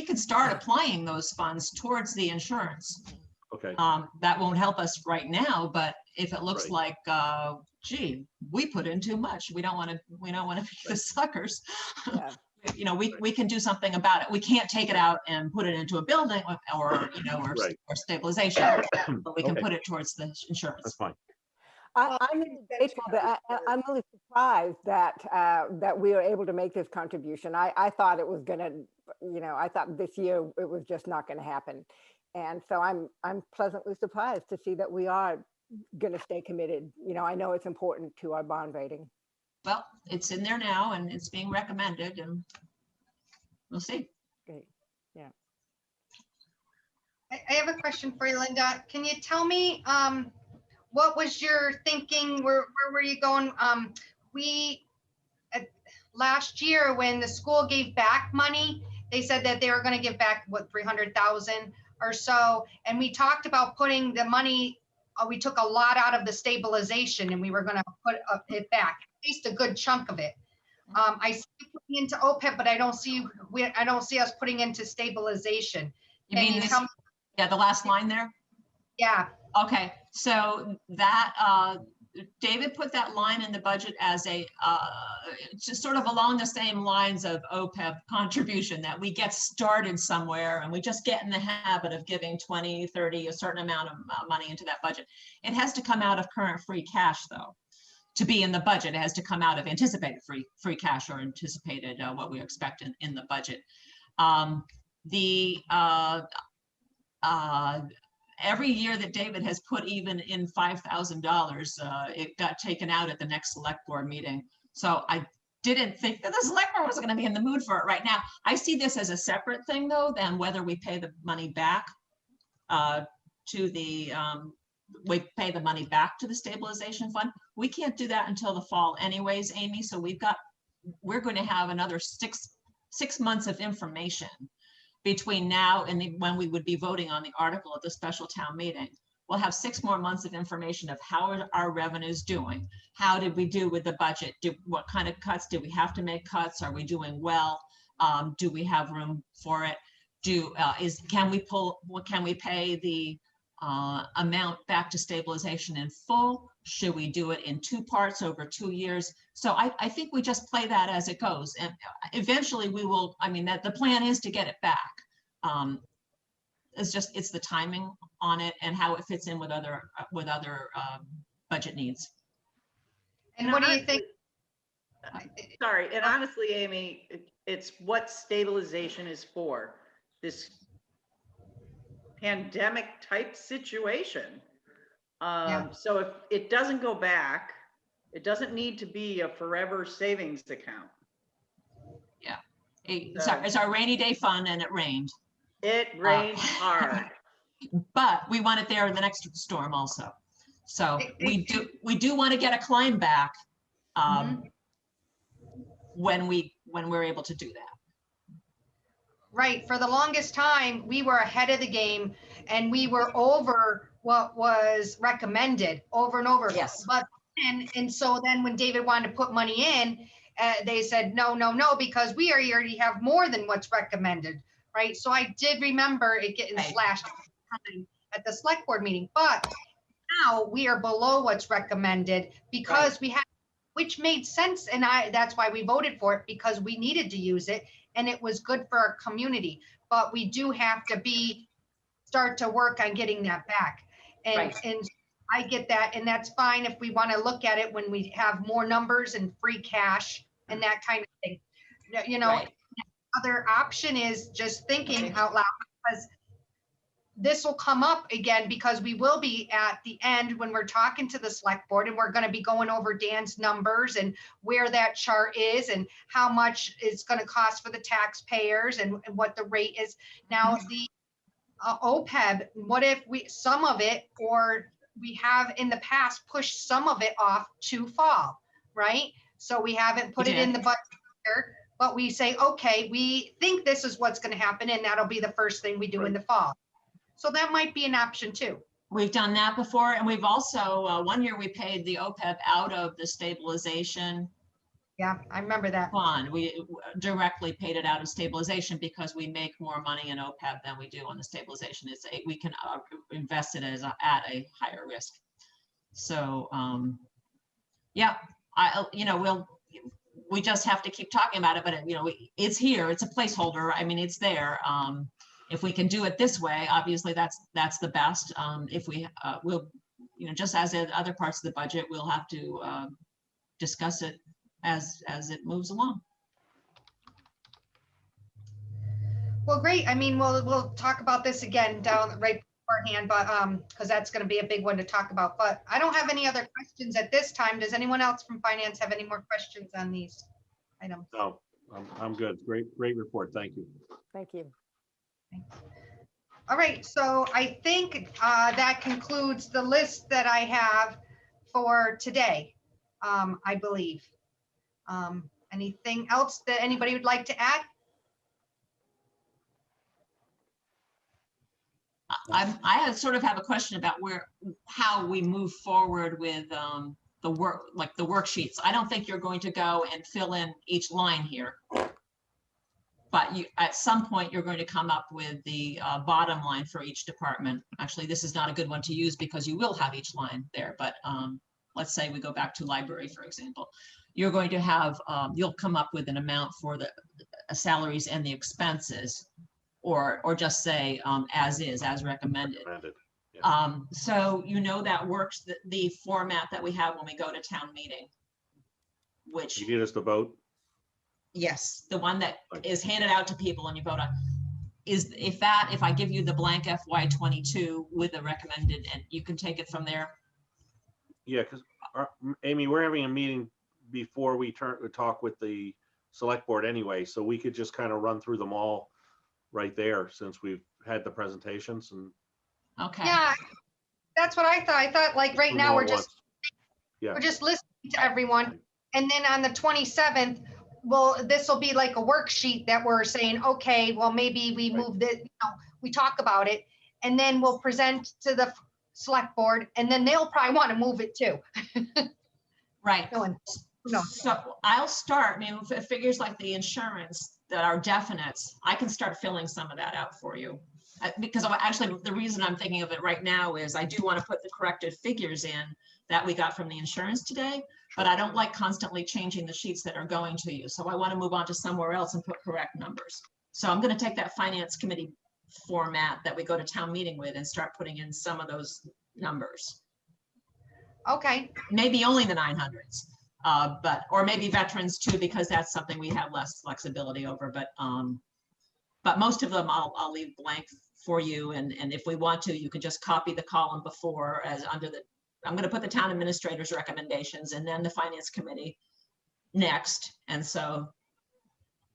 could start applying those funds towards the insurance. Okay. That won't help us right now, but if it looks like, gee, we put in too much, we don't want to be the suckers. Yeah. We can do something about it. We can't take it out and put it into a building or stabilization, but we can put it towards the insurance. That's fine. I'm really grateful that I'm really surprised that we are able to make this contribution. I thought it was gonna, I thought this year it was just not gonna happen. And so I'm pleasantly surprised to see that we are gonna stay committed. I know it's important to our bond rating. Well, it's in there now and it's being recommended and we'll see. Great. Yeah. I have a question for you, Linda. Can you tell me what was your thinking? Where were you going? Last year when the school gave back money, they said that they were going to give back, what, 300,000 or so. And we talked about putting the money, we took a lot out of the stabilization and we were going to put it back, at least a good chunk of it. I see you putting into OPEB, but I don't see us putting into stabilization. You mean this, the last line there? Yeah. Okay, so that David put that line in the budget as a just sort of along the same lines of OPEB contribution, that we get started somewhere and we just get in the habit of giving 20, 30, a certain amount of money into that budget. It has to come out of current free cash though. To be in the budget, it has to come out of anticipated free cash or anticipated what we expect in the budget. Every year that David has put even in $5,000, it got taken out at the next select board meeting. So I didn't think that the select board was going to be in the mood for it right now. I see this as a separate thing though than whether we pay the money back to the, we pay the money back to the stabilization fund. We can't do that until the fall anyways, Amy. So we're going to have another six months of information between now and when we would be voting on the article at the special town meeting. We'll have 6 more months of information of how are our revenues doing? How did we do with the budget? What kind of cuts? Did we have to make cuts? Are we doing well? Do we have room for it? Can we pay the amount back to stabilization in full? Should we do it in 2 parts over 2 years? So I think we just play that as it goes. And eventually we will, I mean, the plan is to get it back. It's the timing on it and how it fits in with other budget needs. And what do you think? Sorry, and honestly, Amy, it's what stabilization is for. This pandemic type situation. So if it doesn't go back, it doesn't need to be a forever savings account. Yeah, it's our rainy day fund, and it rained. It rained hard. But we want it there in the next storm also. So we do want to get a climb back when we're able to do that. Right. For the longest time, we were ahead of the game and we were over what was recommended over and over. Yes. But and so then when David wanted to put money in, they said, no, because we already have more than what's recommended. Right. So I did remember it getting slashed at the select board meeting, but now we are below what's recommended because we have, which made sense. And that's why we voted for it, because we needed to use it and it was good for our community. But we do have to start to work on getting that back. And I get that. And that's fine if we want to look at it when we have more numbers and free cash and that kind of thing. You know, other option is just thinking out loud, because this will come up again, because we will be at the end when we're talking to the select board and we're going to be going over Dan's numbers and where that chart is and how much it's going to cost for the taxpayers and what the rate is. Now the OPEB, what if some of it, or we have in the past pushed some of it off to fall, right? So we haven't put it in the budget here, but we say, okay, we think this is what's going to happen, and that'll be the first thing we do in the fall. So that might be an option too. We've done that before, and we've also, one year we paid the OPEB out of the stabilization. Yeah, I remember that. Fund. We directly paid it out of stabilization because we make more money in OPEB than we do on the stabilization. We can invest it at a higher risk. So, yeah, we just have to keep talking about it, but it's here. It's a placeholder. I mean, it's there. If we can do it this way, obviously that's the best. If we will, just as in other parts of the budget, we'll have to discuss it as it moves along. Well, great. I mean, we'll talk about this again right beforehand, but because that's going to be a big one to talk about. But I don't have any other questions at this time. Does anyone else from finance have any more questions on these items? No, I'm good. Great report. Thank you. Thank you. All right, so I think that concludes the list that I have for today, I believe. Anything else that anybody would like to add? I sort of have a question about how we move forward with the work, like the worksheets. I don't think you're going to go and fill in each line here. But at some point, you're going to come up with the bottom line for each department. Actually, this is not a good one to use because you will have each line there. But let's say we go back to library, for example. You're going to have, you'll come up with an amount for the salaries and the expenses, or just say as recommended. Yeah. So that works, the format that we have when we go to town meeting. Which you need us to vote? Yes, the one that is handed out to people and you vote on. If I give you the blank FY22 with the recommended, and you can take it from there. Yeah, because Amy, we're having a meeting before we talk with the select board anyway, so we could just kind of run through them all right there since we've had the presentations. And Okay. Yeah, that's what I thought. I thought like right Do now them all we're at just, once. Yeah. we're just listening to everyone. And then on the 27th, well, this will be like a worksheet that we're saying, okay, well, maybe we move it, we talk about it, and then we'll present to the select board, and then they'll probably want to move it too. Right. No. So I'll start, I mean, if it figures like the insurance that are definites, I can start filling some of that out for you. Because actually, the reason I'm thinking of it right now is I do want to put the corrected figures in that we got from the insurance today, but I don't like constantly changing the sheets that are going to you. So I want to move on to somewhere else and put correct numbers. So I'm going to take that finance committee format that we go to town meeting with and start putting in some of those numbers. Okay. Maybe only the 900s, or maybe veterans too, because that's something we have less flexibility over. But most of them I'll leave blank for you. And if we want to, you can just copy the column before as under the, I'm going to put the town administrator's recommendations and then the finance committee next. And so,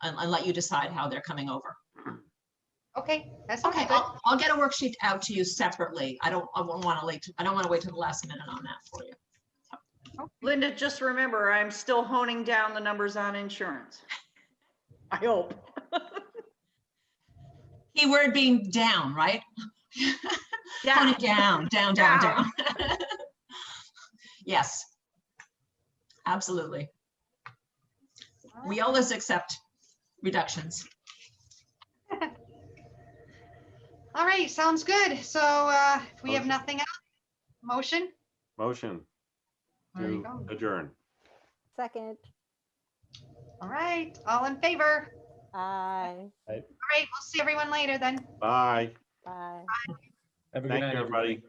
and let you decide how they're coming over. Okay, that sounds Okay, good. I'll get a worksheet out to you separately. I don't want to wait till the last minute on that for you. Linda, just remember, I'm still honing down the numbers on insurance. I hope. Keyword being down, right? Tone it down. Yes, absolutely. We always accept reductions. All right, sounds good. So if we have nothing else, motion? Motion There you to go. adjourn. Second. All right, all in favor? Aye. All right, we'll see everyone later then. Bye. Bye. Have a good Thank night, you, everybody.